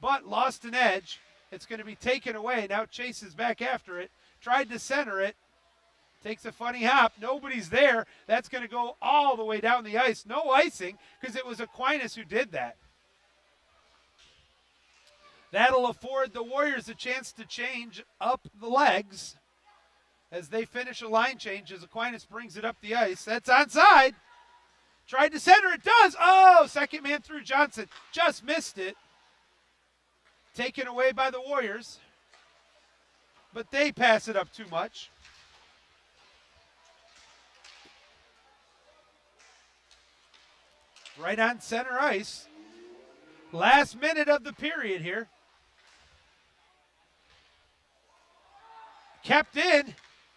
But lost an edge. It's going to be taken away. Now chases back after it. Tried to center it. Takes a funny hop. Nobody's there. That's going to go all the way down the ice. No icing because it was Aquinas who did that. That'll afford the Warriors a chance to change up the legs as they finish a line change as Aquinas brings it up the ice. That's onside. Tried to center. It does. Oh, second man through Johnson. Just missed it. Taken away by the Warriors. But they pass it up too much. Right on center ice. Last minute of the period here. Kept in.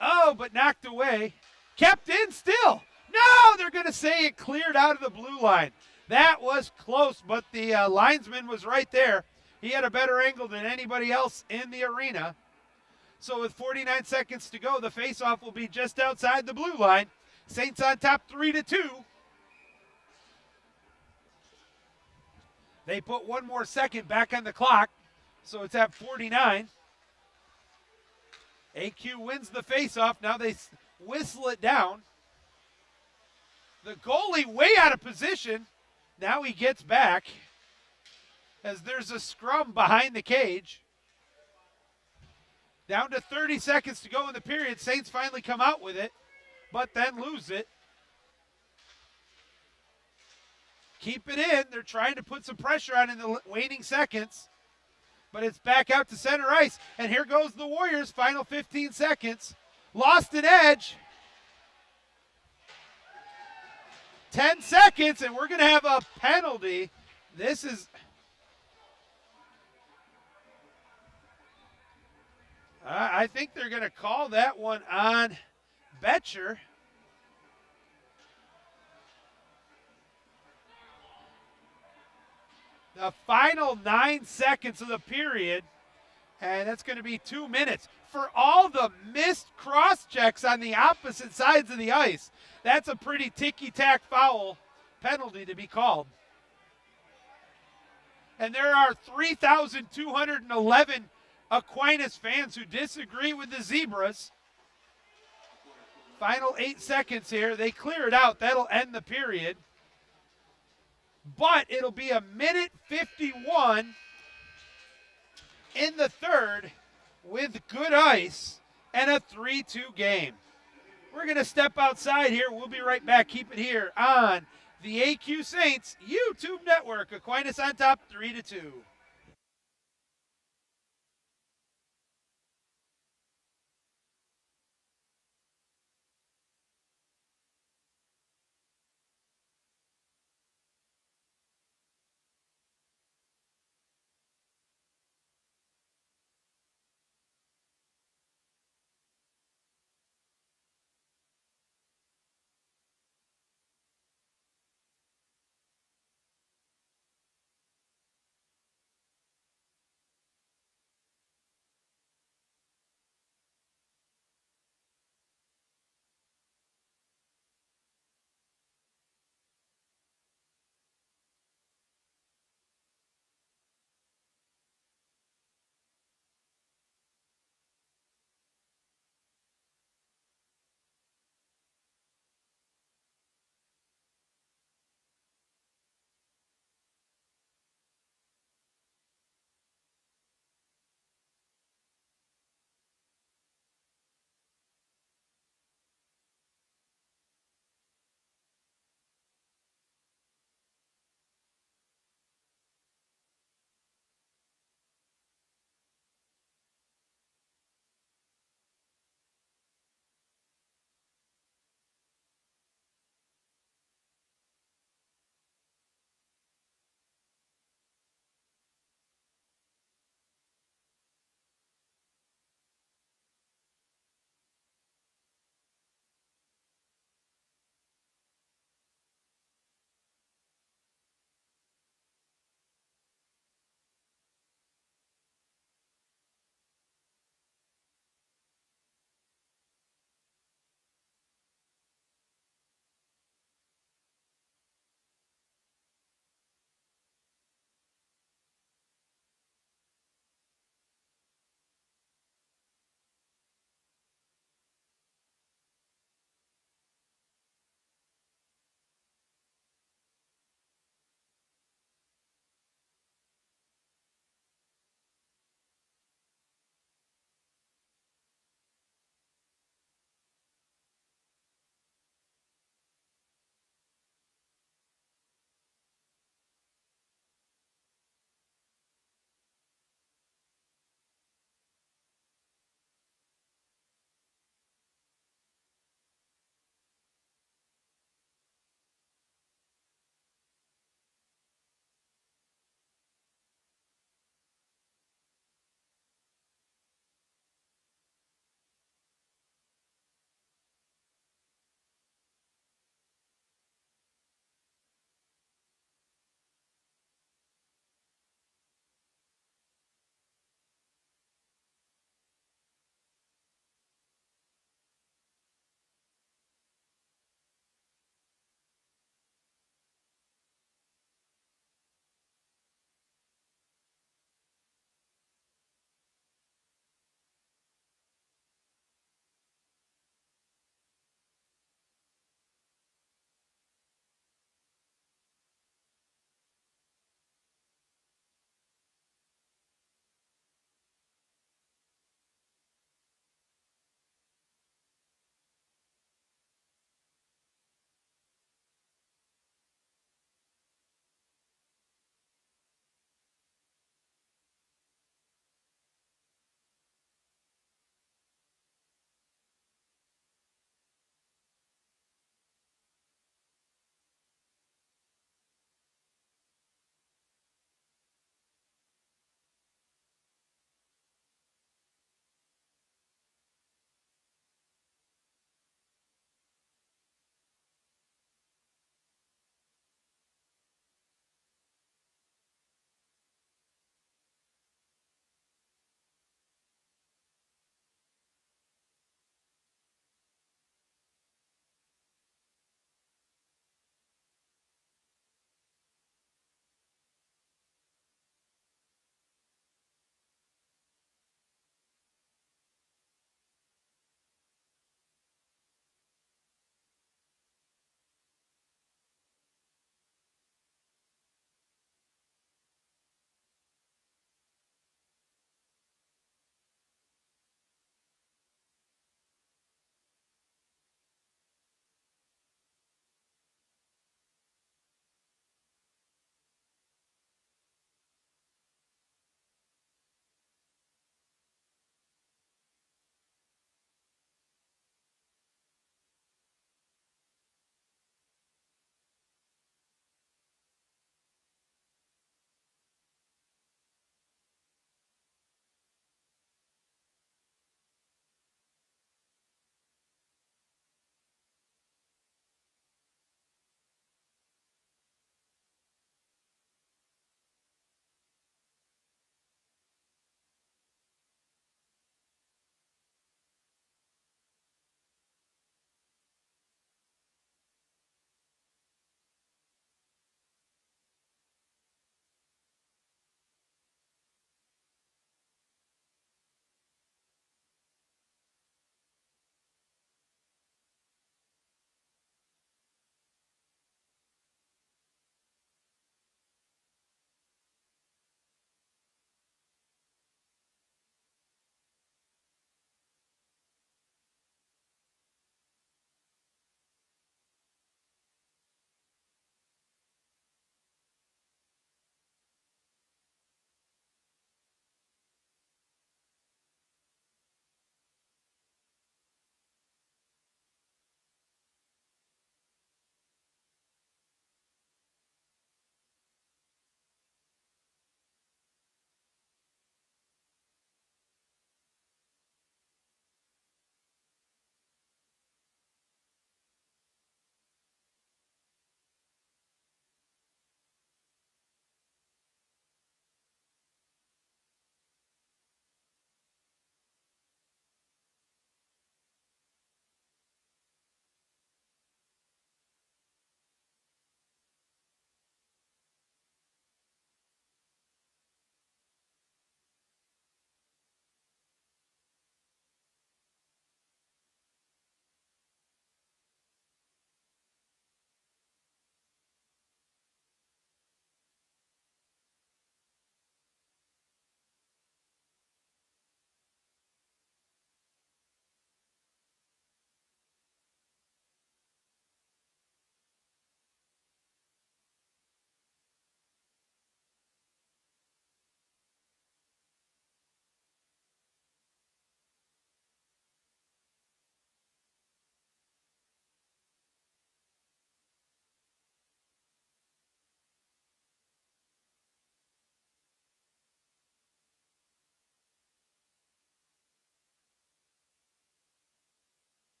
Oh, but knocked away. Kept in still. No, they're going to say it cleared out of the blue line. That was close, but the linesman was right there. He had a better angle than anybody else in the arena. So with 49 seconds to go, the faceoff will be just outside the blue line. Saints on top 3-2. They put one more second back on the clock, so it's at 49. AQ wins the faceoff. Now they whistle it down. The goalie way out of position. Now he gets back as there's a scrum behind the cage. Down to 30 seconds to go in the period. Saints finally come out with it, but then lose it. Keep it in. They're trying to put some pressure on in the waning seconds, but it's back out to center ice. And here goes the Warriors. Final 15 seconds. Lost an edge. 10 seconds, and we're going to have a penalty. This is... I think they're going to call that one on Betcher. The final 9 seconds of the period, and that's going to be 2 minutes. For all the missed cross-checks on the opposite sides of the ice, that's a pretty ticky-tack foul penalty to be called. And there are 3,211 Aquinas fans who disagree with the Zebras. Final 8 seconds here. They clear it out. That'll end the period. But it'll be a minute 51 in the third with good ice and a 3-2 game. We're going to step outside here. We'll be right back. Keep it here on the AQ Saints YouTube network. Aquinas on top 3-2.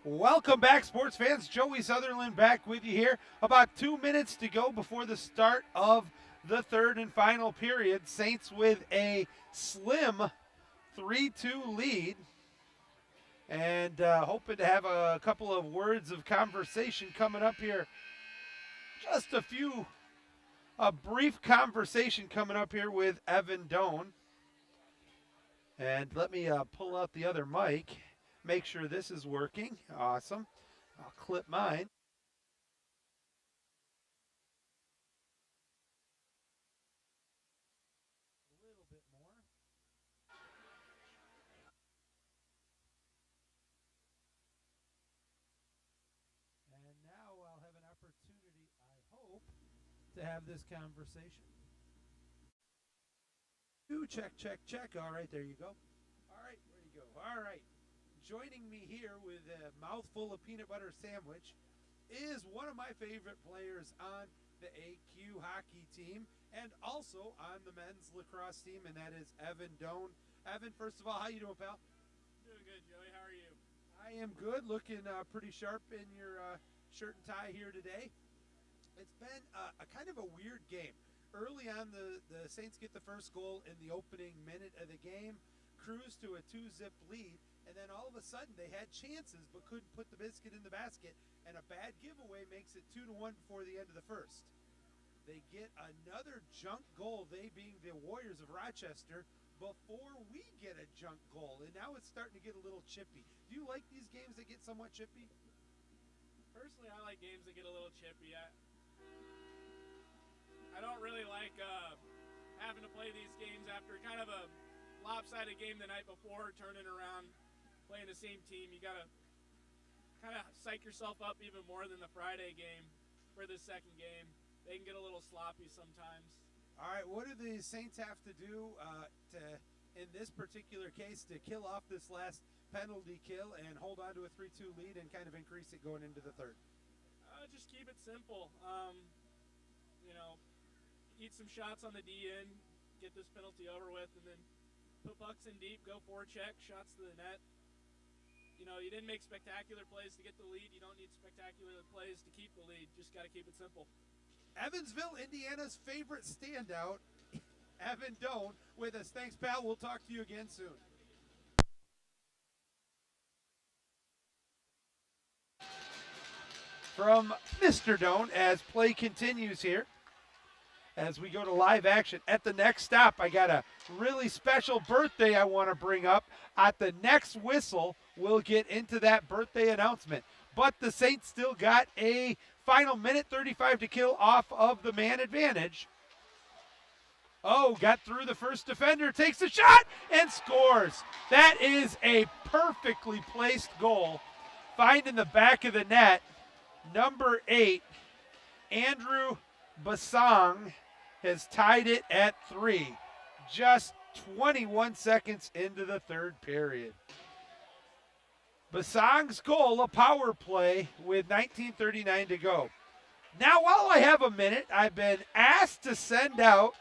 Welcome back, sports fans. Joey Sutherlin back with you here. About 2 minutes to go before the start of the third and final period. Saints with a slim 3-2 lead. And hoping to have a couple of words of conversation coming up here. Just a brief conversation coming up here with Evan Doan. And let me pull out the other mic. Make sure this is working. Awesome. I'll clip mine. A little bit more. And now I'll have an opportunity, I hope, to have this conversation. Check, check, check. All right, there you go. All right, where you go? All right. Joining me here with a mouthful of peanut butter sandwich is one of my favorite players on the AQ hockey team and also on the men's lacrosse team, and that is Evan Doan. Evan, first of all, how you doing, pal? Doing good, Joey. How are you? I am good. Looking pretty sharp in your shirt and tie here today. It's been a kind of a weird game. Early on, the Saints get the first goal in the opening minute of the game, cruise to a 2-zip lead, and then all of a sudden they had chances but couldn't put the biscuit in the basket, and a bad giveaway makes it 2-1 before the end of the first. They get another junk goal, they being the Warriors of Rochester, before we get a junk goal, and now it's starting to get a little chippy. Do you like these games that get somewhat chippy? Personally, I like games that get a little chippy. I don't really like having to play these games after kind of a lopsided game the night before, turning around, playing the same team. You got to kind of psych yourself up even more than the Friday game for the second game. They can get a little sloppy sometimes. All right, what do the Saints have to do in this particular case, to kill off this last penalty kill and hold on to a 3-2 lead and kind of increase it going into the third? Just keep it simple. Eat some shots on the D-end, get this penalty over with, and then put pucks in deep, go forecheck, shots to the net. You didn't make spectacular plays to get the lead. You don't need spectacular plays to keep the lead. Just got to keep it simple. Evansville, Indiana's favorite standout, Evan Doan, with us. Thanks, pal. We'll talk to you again soon. From Mr. Doan as play continues here. As we go to live action. At the next stop, I got a really special birthday I want to bring up. At the next whistle, we'll get into that birthday announcement. But the Saints still got a final minute 35 to kill off of the man advantage. Oh, got through the first defender, takes a shot, and scores. That is a perfectly placed goal. Finding the back of the net, number 8, Andrew Basang, has tied it at 3, just 21 seconds into the third period. Basang's goal, a power play with 19:39 to go. Now, while I have a minute, I've been asked to send out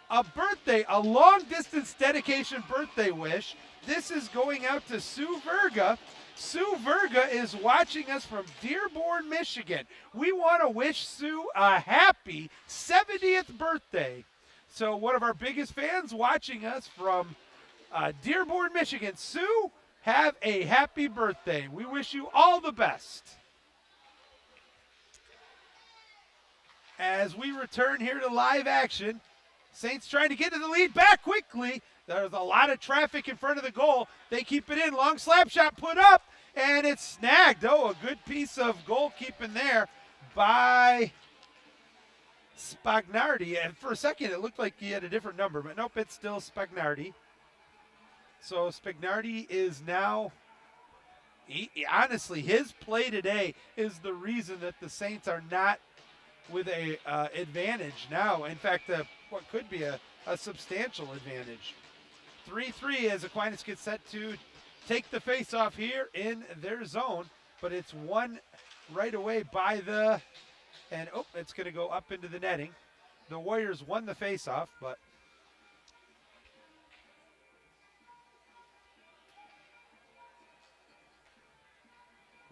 a long-distance dedication birthday wish. This is going out to Sue Verga. Sue Verga is watching us from Dearborn, Michigan. We want to wish Sue a happy 70th birthday. So one of our biggest fans watching us from Dearborn, Michigan. Sue, have a happy birthday. We wish you all the best. As we return here to live action, Saints trying to get to the lead back quickly. There's a lot of traffic in front of the goal. They keep it in. Long slap shot put up, and it's snagged. Oh, a good piece of goalkeeping there by Spagnardi. And for a second, it looked like he had a different number, but nope, it's still Spagnardi. So Spagnardi is now, honestly, his play today is the reason that the Saints are not with a advantage now. In fact, what could be a substantial advantage. 3-3 as Aquinas gets set to take the face-off here in their zone, but it's won right away by it's going to go up into the netting. The Warriors won the face-off, but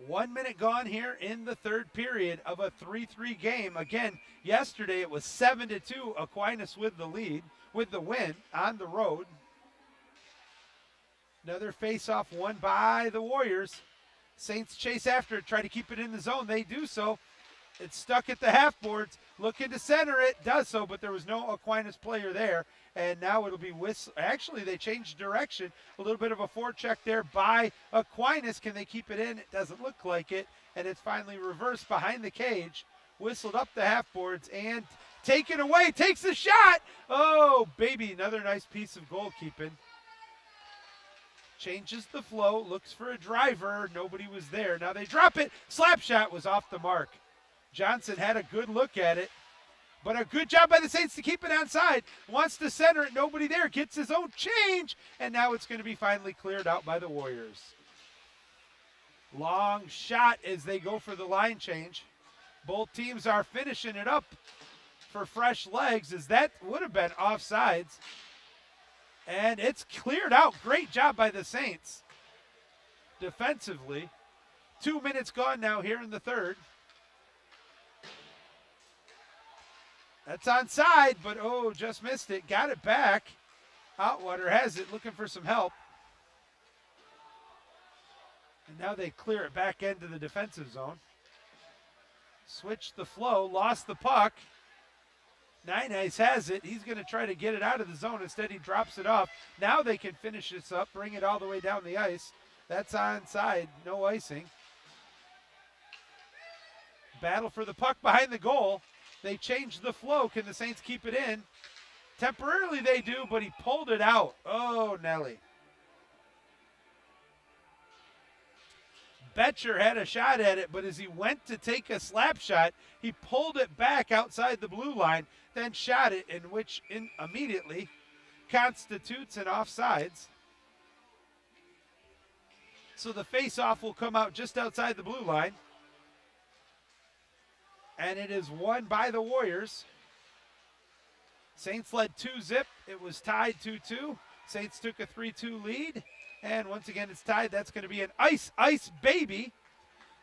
1 minute gone here in the third period of a 3-3 game. Again, yesterday it was 7-2. Aquinas with the lead, with the win on the road. Another face-off won by the Warriors. Saints chase after it, try to keep it in the zone. They do so. It's stuck at the half boards. Looking to center it, does so, but there was no Aquinas player there. And now it'll be actually, they changed direction. A little bit of a forecheck there by Aquinas. Can they keep it in? It doesn't look like it. And it's finally reversed behind the cage. Whistled up the half boards and taken away. Takes the shot. Oh, baby, another nice piece of goalkeeping. Changes the flow, looks for a driver. Nobody was there. Now they drop it. Slap shot was off the mark. Johnson had a good look at it. But a good job by the Saints to keep it onside. Wants to center it, nobody there. Gets his own change, and now it's going to be finally cleared out by the Warriors. Long shot as they go for the line change. Both teams are finishing it up for fresh legs, as that would have been offsides. And it's cleared out. Great job by the Saints defensively. 2 minutes gone now here in the third. That's onside, but just missed it. Got it back. Outwater has it, looking for some help. And now they clear it back into the defensive zone. Switched the flow, lost the puck. Nice has it. He's going to try to get it out of the zone. Instead, he drops it off. Now they can finish this up, bring it all the way down the ice. That's onside, no icing. Battle for the puck behind the goal. They changed the flow. Can the Saints keep it in? Temporarily they do, but he pulled it out. Oh, Nelly. Betcher had a shot at it, but as he went to take a slap shot, he pulled it back outside the blue line, then shot it, in which immediately constitutes an offsides. So the face-off will come out just outside the blue line. And it is won by the Warriors. Saints led 2-0. It was tied 2-2. Saints took a 3-2 lead. And once again, it's tied. That's going to be an ice baby.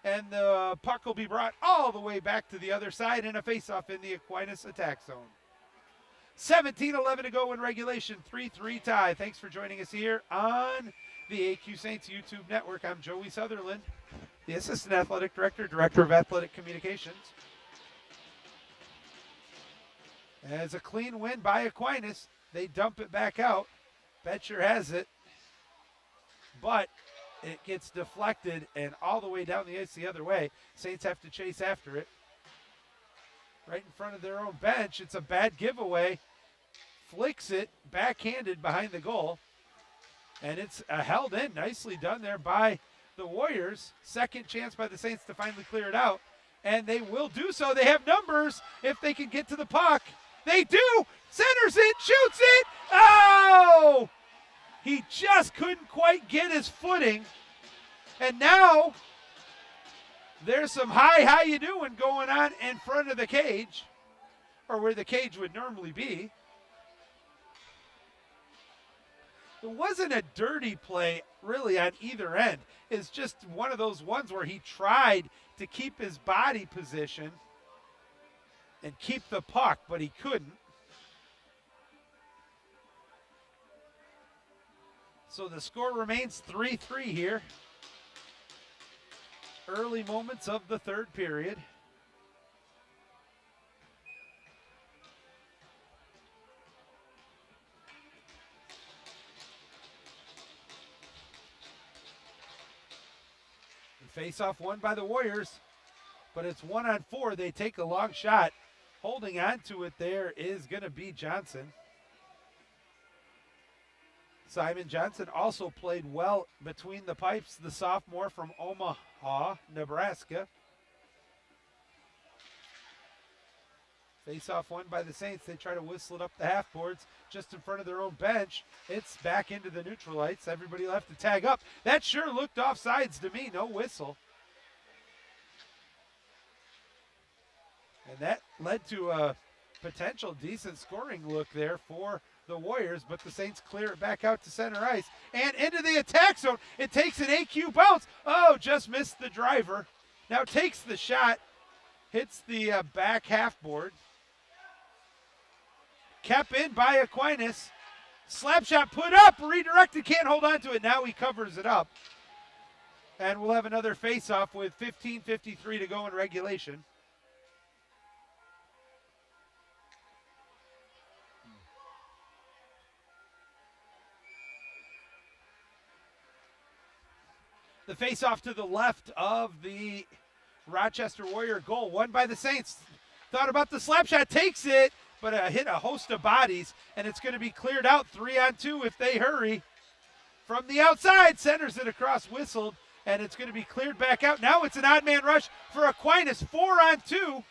And the puck will be brought all the way back to the other side in a face-off in the Aquinas attack zone. 17-11 to go in regulation. 3-3 tie. Thanks for joining us here on the AQ Saints YouTube network. I'm Joey Sutherlin, the Assistant Athletic Director, Director of Athletic Communications. As a clean win by Aquinas, they dump it back out. Betcher has it, but it gets deflected and all the way down the ice the other way. Saints have to chase after it. Right in front of their own bench. It's a bad giveaway. Flicks it, backhanded behind the goal. And it's held in. Nicely done there by the Warriors. Second chance by the Saints to finally clear it out. And they will do so. They have numbers if they can get to the puck. They do. Centers it, shoots it. Oh! He just couldn't quite get his footing. And now there's some how you doing going on in front of the cage, or where the cage would normally be. It wasn't a dirty play really on either end. It's just one of those ones where he tried to keep his body position and keep the puck, but he couldn't. So the score remains 3-3 here. Early moments of the third period. The face-off won by the Warriors, but it's 1-on-4. They take a long shot. Holding on to it there is going to be Johnson. Simon Johnson also played well between the pipes, the sophomore from Omaha, Nebraska. Face-off won by the Saints. They try to whistle it up the half boards just in front of their own bench. It's back into the neutralites. Everybody left to tag up. That sure looked offsides to me. No whistle. And that led to a potential decent scoring look there for the the Warriors, but the Saints clear it back out to center ice and into the attack zone. It takes an AQ bounce. Oh, just missed the driver. Now takes the shot, hits the back half board. Kept in by Aquinas. Slap shot put up, redirected, can't hold on to it. Now he covers it up. And we'll have another face-off with 15:53 to go in regulation. The face-off to the left of the Rochester Warrior goal, won by the Saints. Thought about the slap shot, takes it, but hit a host of bodies, and it's going to be cleared out 3-on-2 if they hurry. From the outside, centers it across, whistled, and it's going to be cleared back out. Now it's an odd man rush for Aquinas, 4-on-2.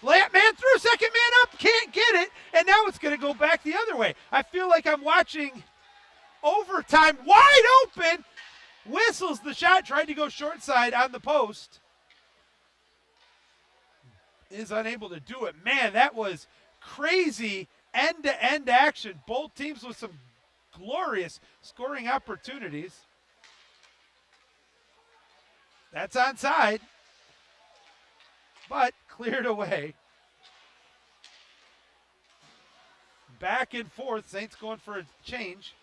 Layup man through, second man up, can't get it, and now it's going to go back the other way. I feel like I'm watching overtime, wide open. Whistles the shot, tried to go short side on the post. Is unable to do it. Man, that was crazy end-to-end action. Both teams with some glorious scoring opportunities. That's onside, but cleared away. Back and forth, Saints going for a change.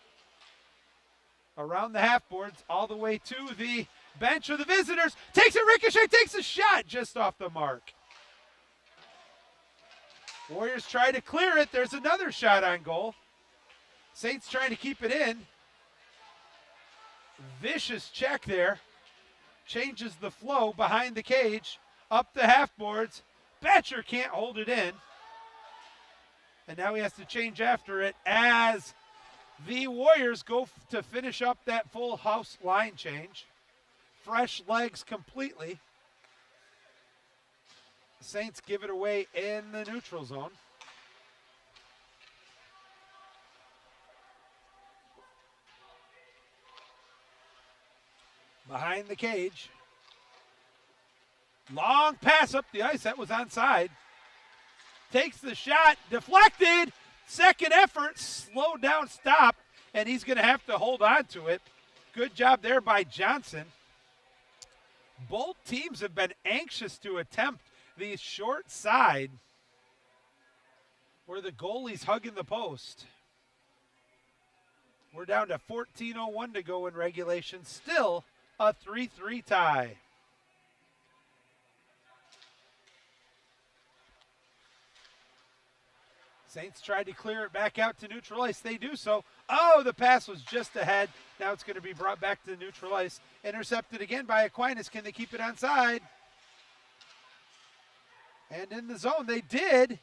Around the half boards, all the way to the bench of the visitors. Takes a ricochet, takes a shot just off the mark. Warriors try to clear it. There's another shot on goal. Saints trying to keep it in. Vicious check there. Changes the flow behind the cage. Up the half boards. Betcher can't hold it in. And now he has to change after it as the Warriors go to finish up that full house line change. Fresh legs completely. The Saints give it away in the neutral zone. Behind the cage. Long pass up the ice. That was onside. Takes the shot. Deflected. Second effort. Slowed down. Stop. And he's going to have to hold on to it. Good job there by Johnson. Both teams have been anxious to attempt the short side where the goalie's hugging the post. We're down to 14:01 to go in regulation. Still a 3-3 tie. Saints tried to clear it back out to neutral ice. They do so. Oh, the pass was just ahead. Now it's going to be brought back to the neutral ice. Intercepted again by Aquinas. Can they keep it onside? And in the zone, they did.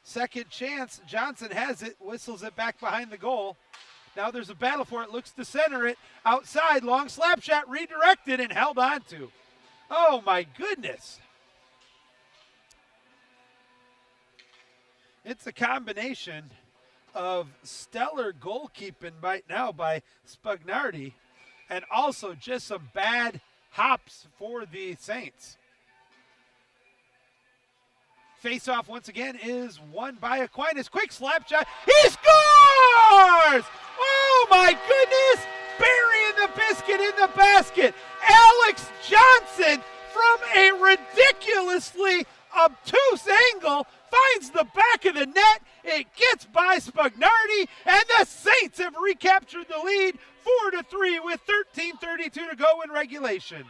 Second chance. Johnson has it. Whistles it back behind the goal. Now there's a battle for it. Looks to center it. Outside. Long slap shot. Redirected and held on to. Oh, my goodness. It's a combination of stellar goalkeeping right now by Spagnardi and also just some bad hops for the Saints. Face-off once again is won by Aquinas. Quick slap shot. He scores! Oh, my goodness! Burying the biscuit in the basket. Alex Johnson from a ridiculously obtuse angle finds the back of the net. It gets by Spagnardi, and the Saints have recaptured the lead 4-3 with 13:32 to go in regulation.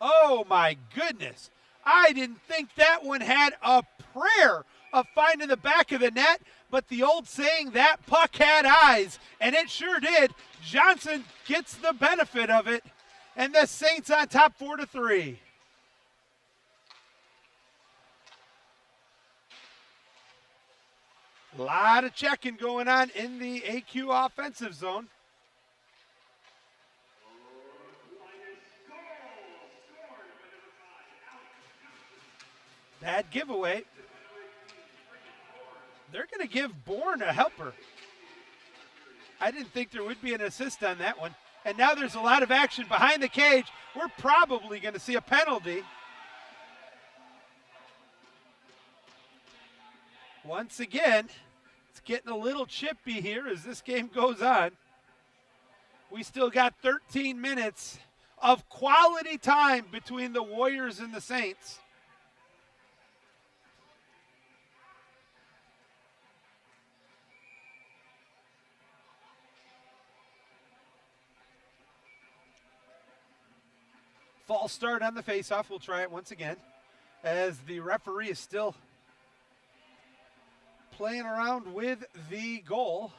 Oh, my goodness. I didn't think that one had a prayer of finding the back of the net, but the old saying, that puck had eyes, and it sure did. Johnson gets the benefit of it, and the Saints on top 4-3. A lot of checking going on in the AQ offensive zone. Bad giveaway. They're going to give Bourne a helper. I didn't think there would be an assist on that one. And now there's a lot of action behind the cage. We're probably going to see a penalty. Once again, it's getting a little chippy here as this game goes on. We still got 13 minutes of quality time between the Warriors and the Saints. False start on the faceoff. We'll try it once again as the referee is still playing around with the goal.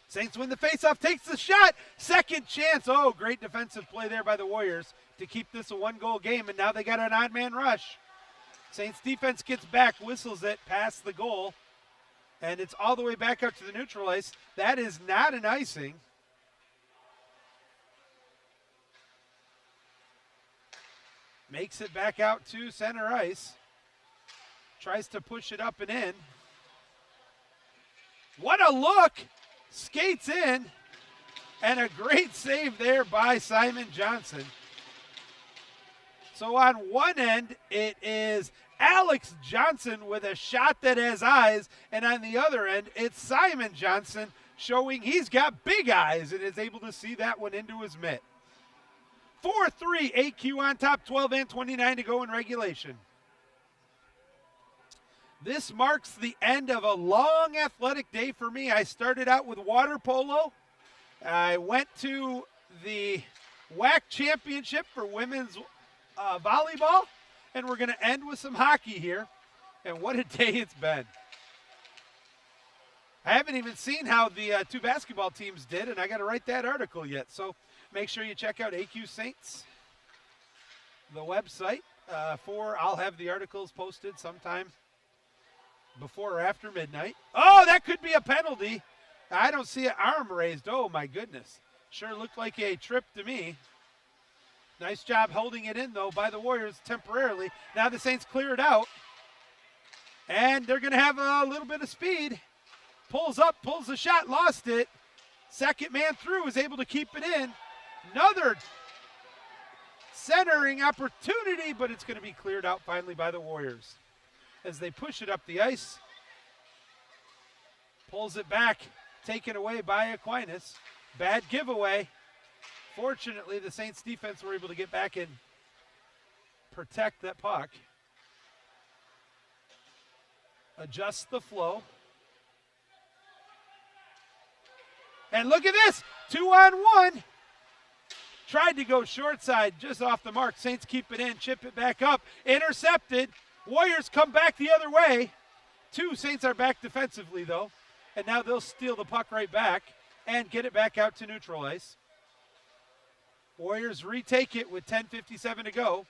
Saints win the faceoff, takes the shot, second chance. Oh, great defensive play there by the Warriors to keep this a one-goal game, and now they got an odd-man rush. Saints defense gets back, whistles it past the goal, and it's all the way back up to the neutral ice. That is not an icing. Makes it back out to center ice. Tries to push it up and in. What a look! Skates in, and a great save there by Simon Johnson. So on one end, it is Alex Johnson with a shot that has eyes, and on the other end, it's Simon Johnson showing he's got big eyes and is able to see that one into his mitt. 4-3, AQ on top, 12 and 29 to go in regulation. This marks the end of a long athletic day for me. I started out with water polo. I went to the WAC championship for women's volleyball, and we're going to end with some hockey here. And what a day it's been. I haven't even seen how the two basketball teams did, and I got to write that article yet. So make sure you check out AQ Saints, the website. I'll have the articles posted sometime before or after midnight. Oh, that could be a penalty. I don't see an arm raised. Oh, my goodness. Sure looked like a trip to me. Nice job holding it in, though, by the Warriors temporarily. Now the Saints clear it out. And they're going to have a little bit of speed. Pulls up, pulls the shot, lost it. Second man through, is able to keep it in. Another centering opportunity, but it's going to be cleared out finally by the Warriors as they push it up the ice. Pulls it back, taken away by Aquinas. Bad giveaway. Fortunately, the Saints defense were able to get back and protect that puck. Adjust the flow. And look at this, 2-on-1. Tried to go short side, just off the mark. Saints keep it in, chip it back up. Intercepted. Warriors come back the other way. Two Saints are back defensively, though. And now they'll steal the puck right back and get it back out to neutral ice. Warriors retake it with 10:57 to go.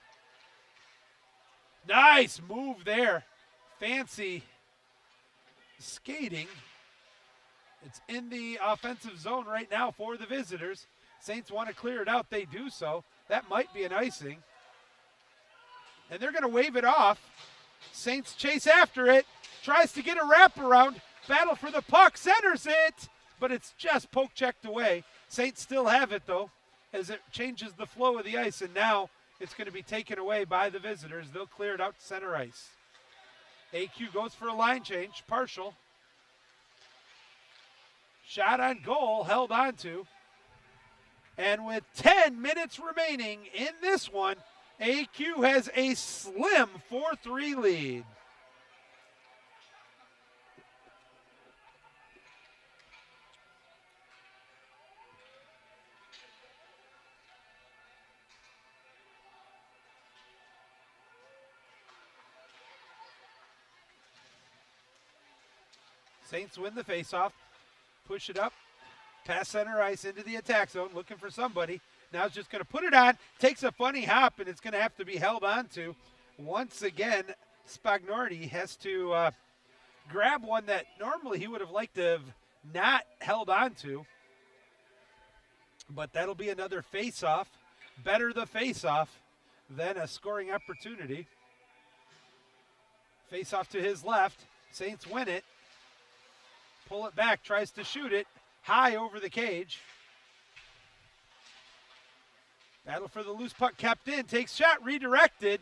Nice move there. Fancy skating. It's in the offensive zone right now for the visitors. Saints want to clear it out. They do so. That might be an icing. And they're going to wave it off. Saints chase after it. Tries to get a wraparound. Battle for the puck. Centers it. But it's just poke checked away. Saints still have it, though, as it changes the flow of the ice. And now it's going to be taken away by the visitors. They'll clear it out to center ice. AQ goes for a line change. Partial. Shot on goal. Held on to. And with 10 minutes remaining in this one, AQ has a slim 4-3 lead. Saints win the faceoff, push it up, past center ice into the attack zone, looking for somebody. Now it's just going to put it on, takes a funny hop, and it's going to have to be held on to. Once again, Spagnordi has to grab one that normally he would have liked to have not held on to. But that'll be another face-off. Better the face-off than a scoring opportunity. Face-off to his left. Saints win it. Pull it back, tries to shoot it high over the cage. Battle for the loose puck kept in. Takes shot, redirected.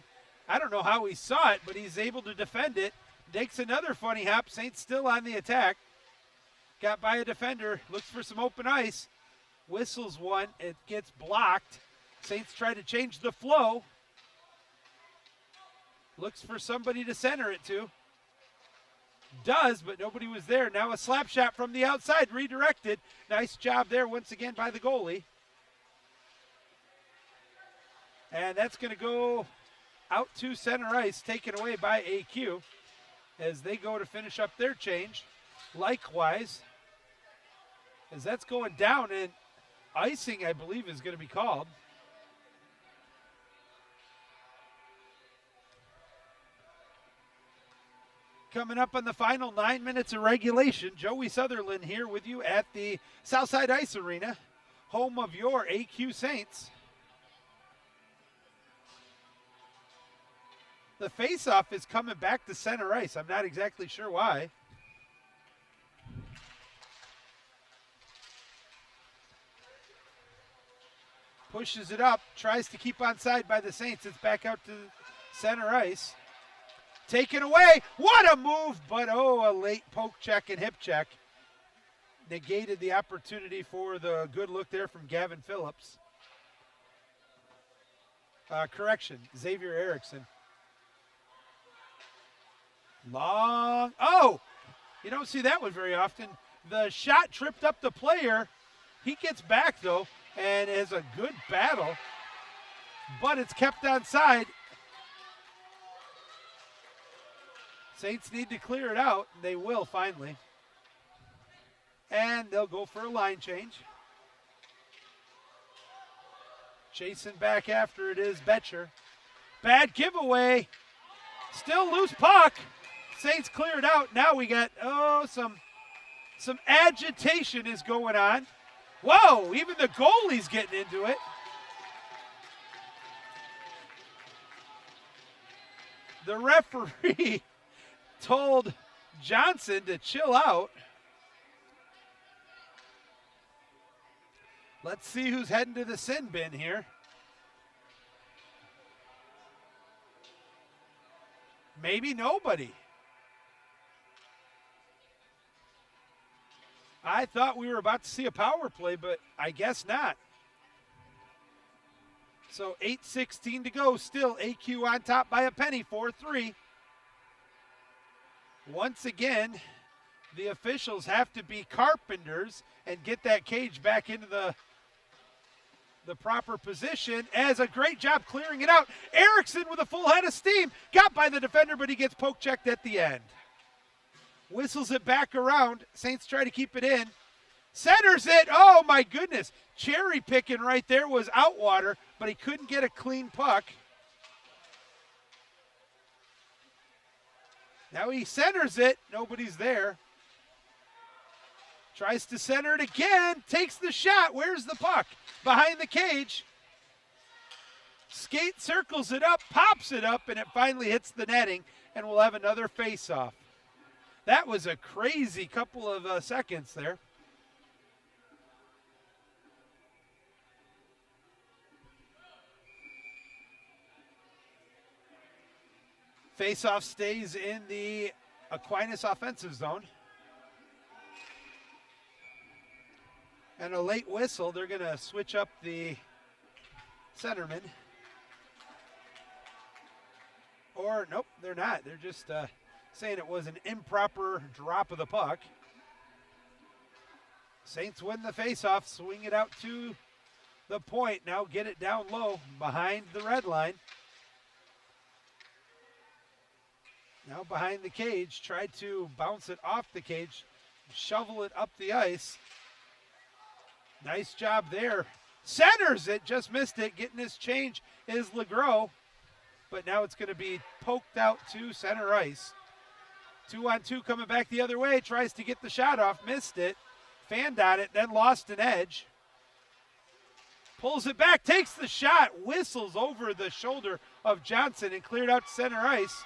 I don't know how he saw it, but he's able to defend it. Takes another funny hop. Saints still on the attack. Got by a defender. Looks for some open ice. Whistles one. It gets blocked. Saints try to change the flow. Looks for somebody to center it to. Does, but nobody was there. Now a slap shot from the outside, redirected. Nice job there once again by the goalie. And that's going to go out to center ice, taken away by AQ as they go to finish up their change. Likewise, as that's going down, and icing, I believe, is going to be called. Coming up on the final 9 minutes of regulation, Joey Sutherlin here with you at the Southside Ice Arena, home of your AQ Saints. The faceoff is coming back to center ice. I'm not exactly sure why. Pushes it up, tries to keep onside by the Saints. It's back out to center ice. Taken away. What a move, but a late poke check and hip check. Negated the opportunity for the good look there from Gavin Phillips. Correction, Xavier Erickson. Long. Oh, you don't see that one very often. The shot tripped up the player. He gets back, though, and is a good battle, but it's kept onside. Saints need to clear it out, and they will finally. And they'll go for a line change. Chasing back after it is Betcher. Bad giveaway. Still loose puck. Saints clear it out. Now we got, some agitation is going on. Whoa, even the goalie's getting into it. The referee told Johnson to chill out. Let's see who's heading to the sin bin here. Maybe nobody. I thought we were about to see a power play, but I guess not. So 8:16 to go. Still AQ on top by a penny, 4-3. Once again, the officials have to be carpenters and get that cage back into the proper position. As a great job clearing it out. Erickson with a full head of steam. Got by the defender, but he gets poke checked at the end. Whistles it back around. Saints try to keep it in. Centers it. Oh, my goodness. Cherry picking right there was Outwater, but he couldn't get a clean puck. Now he centers it. Nobody's there. Tries to center it again. Takes the shot. Where's the puck? Behind the cage. Skate circles it up, pops it up, and it finally hits the netting, and we'll have another face-off. That was a crazy couple of seconds there. Face-off stays in the Aquinas offensive zone. And a late whistle. They're going to switch up the centerman. Or, nope, they're not. They're just saying it was an improper drop of the puck. Saints win the faceoff, swing it out to the point. Now get it down low behind the red line. Now behind the cage, tried to bounce it off the cage, shovel it up the ice. Nice job there. Centers it, just missed it. Getting his change is Legros. But now it's going to be poked out to center ice. 2-on-2 coming back the other way. Tries to get the shot off, missed it. Fanned on it, then lost an edge. Pulls it back, takes the shot, whistles over the shoulder of Johnson and cleared out to center ice.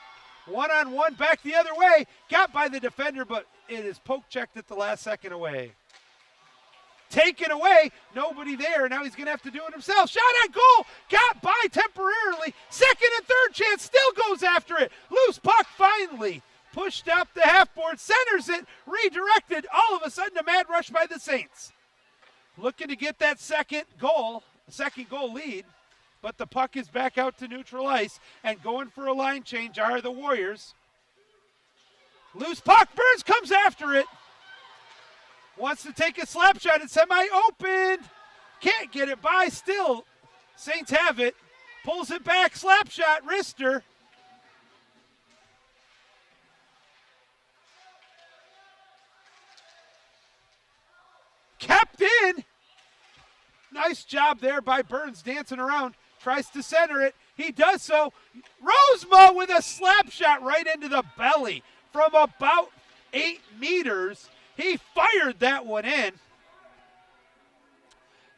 1-on-1 back the other way. Got by the defender, but it is poke checked at the last second away. taken away. Nobody there. Now he's going to have to do it himself. Shot on goal. Got by temporarily. Second and third chance. Still goes after it. Loose puck finally. Pushed up the half board. Centers it. Redirected. All of a sudden a mad rush by the Saints. Looking to get that second goal lead. But the puck is back out to neutral ice. And going for a line change are the Warriors. Loose puck. Burns comes after it. Wants to take a slap shot. It's semi-open. Can't get it by. Still, Saints have it. Pulls it back. Slap shot. Wrister. Kept in. Nice job there by Burns dancing around. Tries to center it. He does so. Rosema with a slap shot right into the belly from about 8 meters. He fired that one in.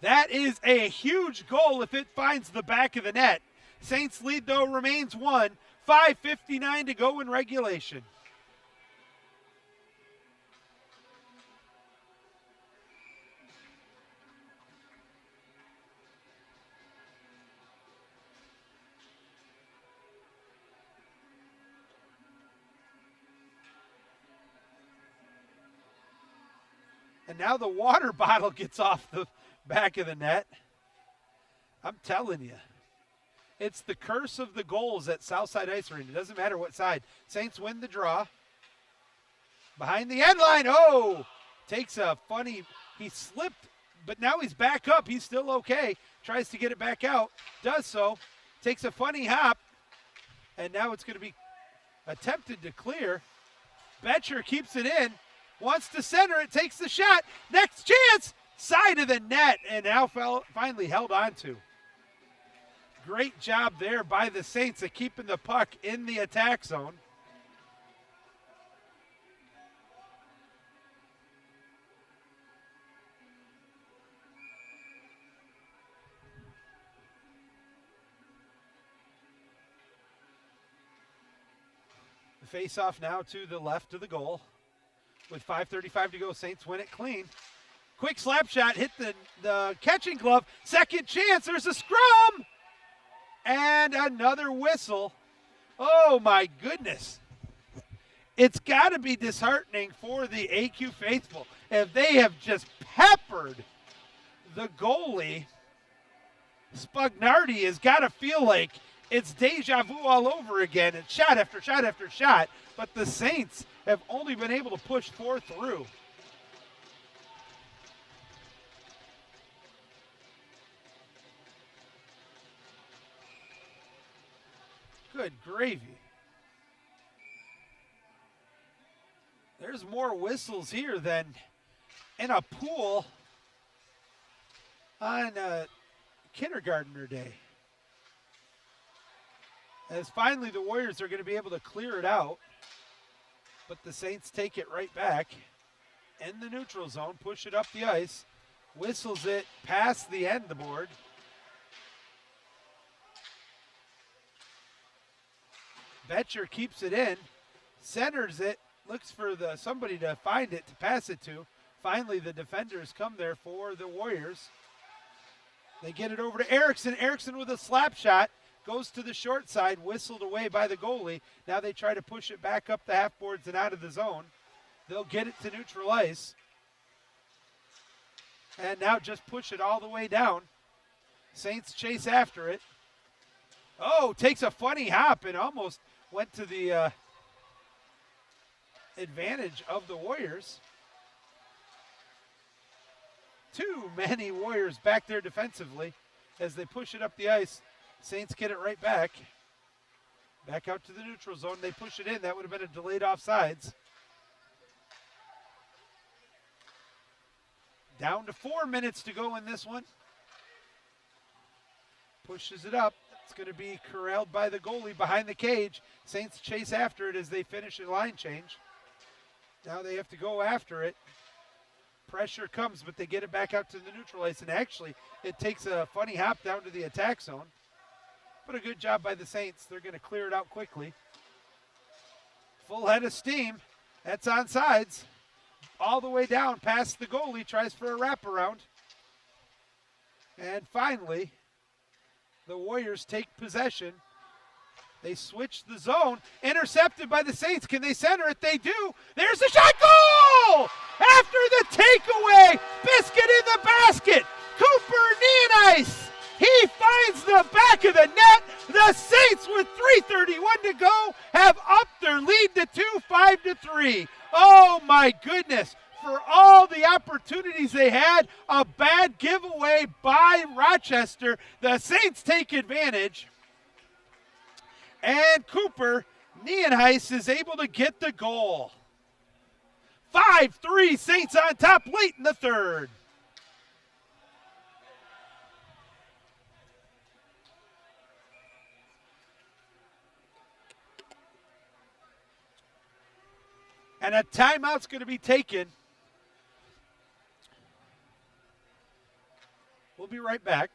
That is a huge goal if it finds the back of the net. Saints lead, though, remains 1. 5:59 to go in regulation. And now the water bottle gets off the back of the net. I'm telling you, it's the curse of the goals at Southside Ice Arena. It doesn't matter what side. Saints win the draw. Behind the end line. Oh, takes a funny, he slipped, but now he's back up. He's still okay. Tries to get it back out. Does so. Takes a funny hop. And now it's going to be attempted to clear. Betcher keeps it in. Wants to center it, takes the shot. Next chance, side of the net, and now finally held on to. Great job there by the Saints of keeping the puck in the attack zone. The face-off now to the left of the goal. With 5:35 to go, Saints win it clean. Quick slap shot, hit the catching glove. Second chance, there's a scrum. And another whistle. Oh, my goodness. It's got to be disheartening for the AQ faithful if they have just peppered the goalie. Spugnardi has got to feel like it's deja vu all over again. And shot after shot after shot. But the Saints have only been able to push 4 through. Good gravy. There's more whistles here than in a pool on kindergartner day. As finally the Warriors are going to be able to clear it out. But the Saints take it right back in the neutral zone, push it up the ice, whistles it past the end of the board. Betcher keeps it in, centers it, looks for somebody to find it to pass it to. Finally, the defenders come there for the Warriors. They get it over to Erickson. Erickson with a slap shot. Goes to the short side, whistled away by the goalie. Now they try to push it back up the half boards and out of the zone. They'll get it to neutral ice. And now just push it all the way down. Saints chase after it. Oh, takes a funny hop and almost went to the advantage of the Warriors. Too many Warriors back there defensively as they push it up the ice. Saints get it right back. Back out to the neutral zone. They push it in. That would have been a delayed offsides. Down to 4 minutes to go in this one. Pushes it up. It's going to be corralled by the goalie behind the cage. Saints chase after it as they finish a line change. Now they have to go after it. Pressure comes, but they get it back out to the neutral ice. And actually, it takes a funny hop down to the attack zone. But a good job by the Saints. They're going to clear it out quickly. Full head of steam. That's on sides. all the way down past the goalie, tries for a wraparound. And finally, the Warriors take possession. They switch the zone. Intercepted by the Saints. Can they center it? They do. There's the shot. Goal! After the takeaway. Biscuit in the basket. Cooper Neonice. He finds the back of the net. The Saints, with 3:31 to go, have upped their lead to 2, 5-3. Oh, my goodness. For all the opportunities they had, a bad giveaway by Rochester. The Saints take advantage. And Cooper Neonheis is able to get the goal. 5-3, Saints on top late in the third. And a timeout's going to be taken. We'll be right back.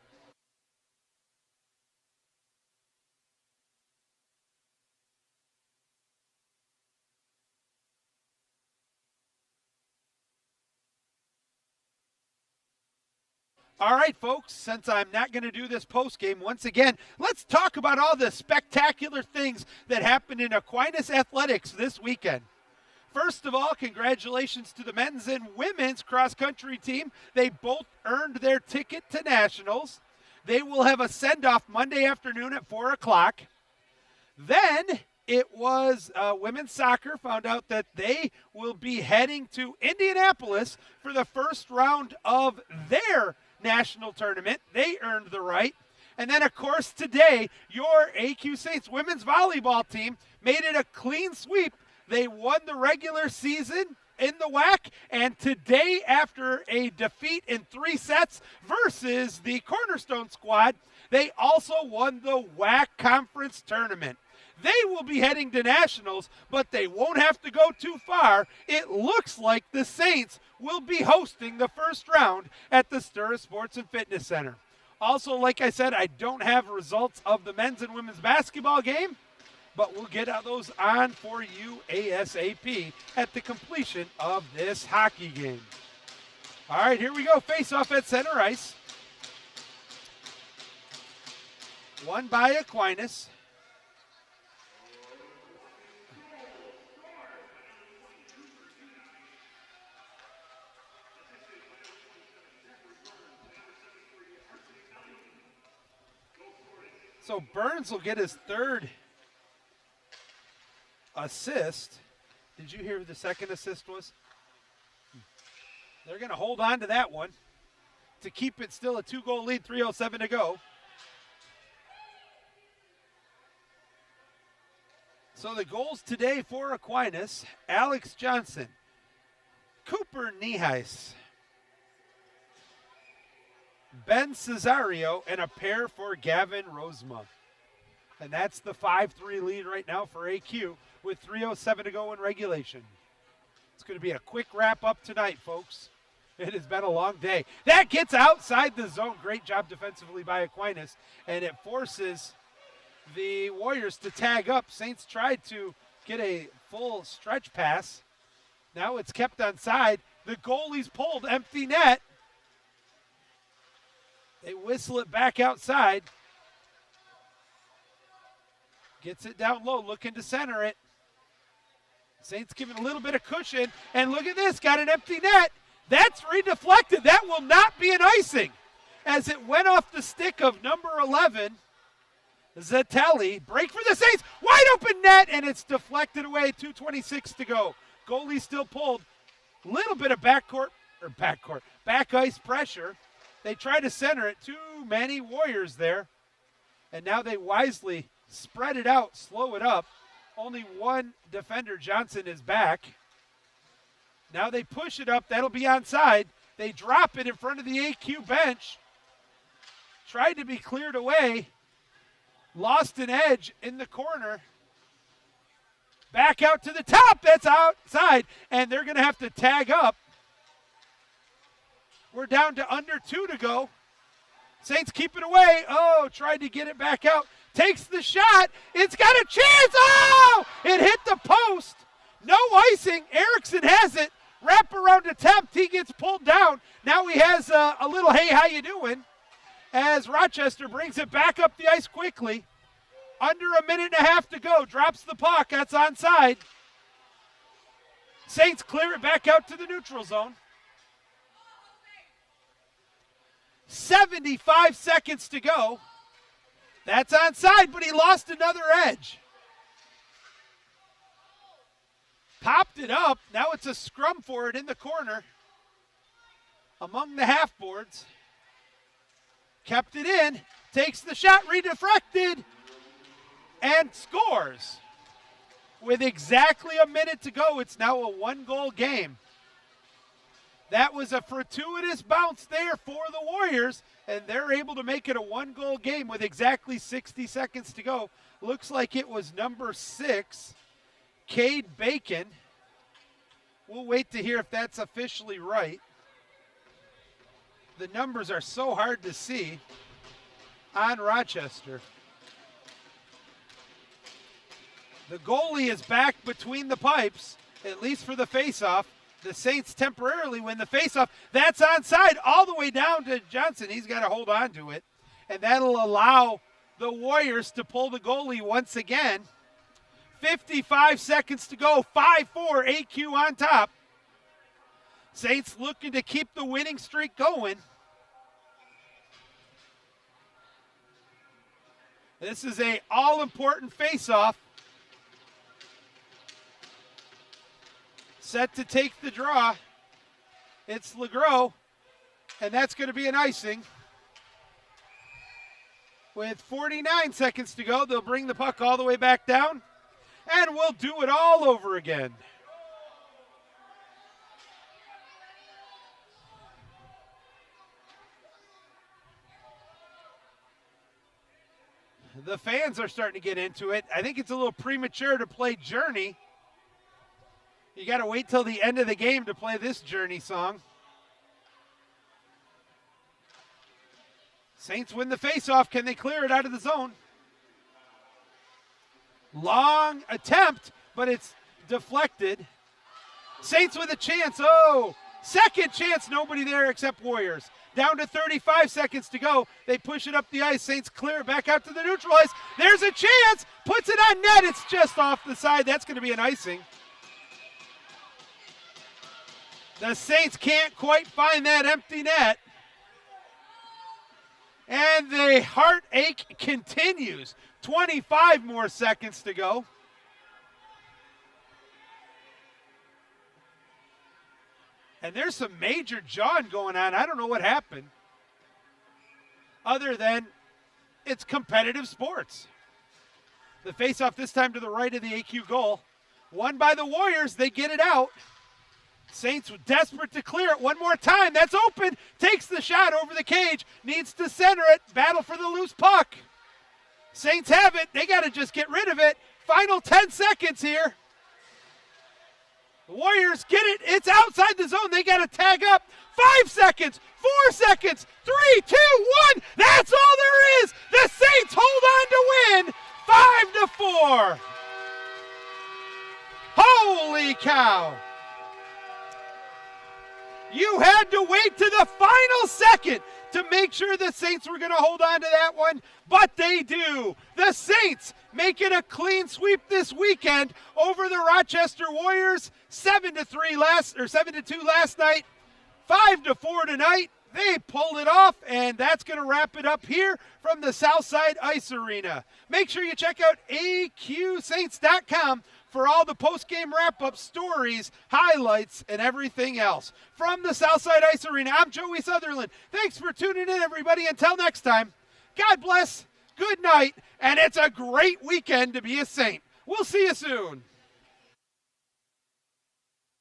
All right, folks, since I'm not going to do this postgame once again, let's talk about all the spectacular things that happened in Aquinas athletics this weekend. First of all, congratulations to the men's and women's cross-country team. They both earned their ticket to nationals. They will have a send-off Monday afternoon at 4 o'clock. Then it was women's soccer found out that they will be heading to Indianapolis for the first round of their national tournament. They earned the right. And then, of course, today, your AQ Saints women's volleyball team made it a clean sweep. They won the regular season in the WAC, and today, after a defeat in 3 sets versus the Cornerstone squad, they also won the WAC conference tournament. They will be heading to nationals, but they won't have to go too far. It looks like the Saints will be hosting the first round at the Stura Sports and Fitness Center. Also, like I said, I don't have results of the men's and women's basketball game, but we'll get those on for you ASAP at the completion of this hockey game. All right, here we go. Face-off at center ice. Won by Aquinas. So Burns will get his third assist. Did you hear who the second assist was? They're going to hold on to that one to keep it still a 2-goal lead, 3:07 to go. So the goals today for Aquinas: Alex Johnson, Cooper Neheis, Ben Cesario, and a pair for Gavin Rosema. And that's the 5-3 lead right now for AQ with 3:07 to go in regulation. It's going to be a quick wrap-up tonight, folks. It has been a long day. That gets outside the zone. Great job defensively by Aquinas, and it forces the Warriors to tag up. Saints tried to get a full stretch pass. Now it's kept on side. The goalie's pulled, empty net. They whistle it back outside. Gets it down low, looking to center it. Saints giving a little bit of cushion, and look at this, got an empty net. That's redeflected. That will not be an icing, as it went off the stick of number 11, Zatelli. Break for the Saints, wide open net, and it's deflected away, 2:26 to go. Goalie still pulled. Little bit of back ice pressure. They try to center it, too many Warriors there, and now they wisely spread it out, slow it up. Only one defender, Johnson, is back. Now they push it up. That'll be onside. They drop it in front of the AQ bench. Tried to be cleared away. Lost an edge in the corner. Back out to the top. That's outside. And they're going to have to tag up. We're down to under 2 to go. Saints keep it away. Oh, tried to get it back out. Takes the shot. It's got a chance. Oh! It hit the post. No icing. Erickson has it. Wraparound attempt. He gets pulled down. Now he has a little hey, how you doing? As Rochester brings it back up the ice quickly. Under a minute and a half to go. Drops the puck. That's onside. Saints clear it back out to the neutral zone. 75 seconds to go. That's onside, but he lost another edge. Popped it up. Now it's a scrum for it in the corner. Among the half boards. Kept it in. Takes the shot, redeflected. And scores. With exactly a minute to go, it's now a one-goal game. That was a fortuitous bounce there for the Warriors, and they're able to make it a one-goal game with exactly 60 seconds to go. Looks like it was number 6, Cade Bacon. We'll wait to hear if that's officially right. The numbers are so hard to see on Rochester. The goalie is back between the pipes, at least for the faceoff. The Saints temporarily win the faceoff. That's onside all the way down to Johnson. He's got to hold on to it. And that'll allow the Warriors to pull the goalie once again. 55 seconds to go. 5-4, AQ on top. Saints looking to keep the winning streak going. This is a all-important faceoff. Set to take the draw. It's Legros, and that's going to be an icing. With 49 seconds to go, they'll bring the puck all the way back down, and we'll do it all over again. The fans are starting to get into it. I think it's a little premature to play Journey. You got to wait till the end of the game to play this Journey song. Saints win the faceoff. Can they clear it out of the zone? Long attempt, but it's deflected. Saints with a chance. Oh, second chance. Nobody there except Warriors. Down to 35 seconds to go. They push it up the ice. Saints clear it back out to the neutral ice. There's a chance. Puts it on net. It's just off the side. That's going to be an icing. The Saints can't quite find that empty net. And the heartache continues. 25 more seconds to go. And there's some major jawing going on. I don't know what happened. Other than it's competitive sports. The faceoff this time to the right of the AQ goal. Won by the Warriors. They get it out. Saints desperate to clear it one more time. That's open. Takes the shot over the cage. Needs to center it. Battle for the loose puck. Saints have it. They got to just get rid of it. Final 10 seconds here. The Warriors get it. It's outside the zone. They got to tag up. 5 seconds. 4 seconds. 3, 2, 1. That's all there is. The Saints hold on to win. 5-4. Holy cow. You had to wait to the final second to make sure the Saints were going to hold on to that one, but they do. The Saints making a clean sweep this weekend over the Rochester Warriors. 7-2 last night, 5-4 tonight. They pulled it off, and that's going to wrap it up here from the Southside Ice Arena. Make sure you check out aqsaints.com for all the post-game wrap-up stories, highlights, and everything else. From the Southside Ice Arena, I'm Joey Sutherlin. Thanks for tuning in, everybody. Until next time, God bless, good night, and it's a great weekend to be a Saint. We'll see you soon.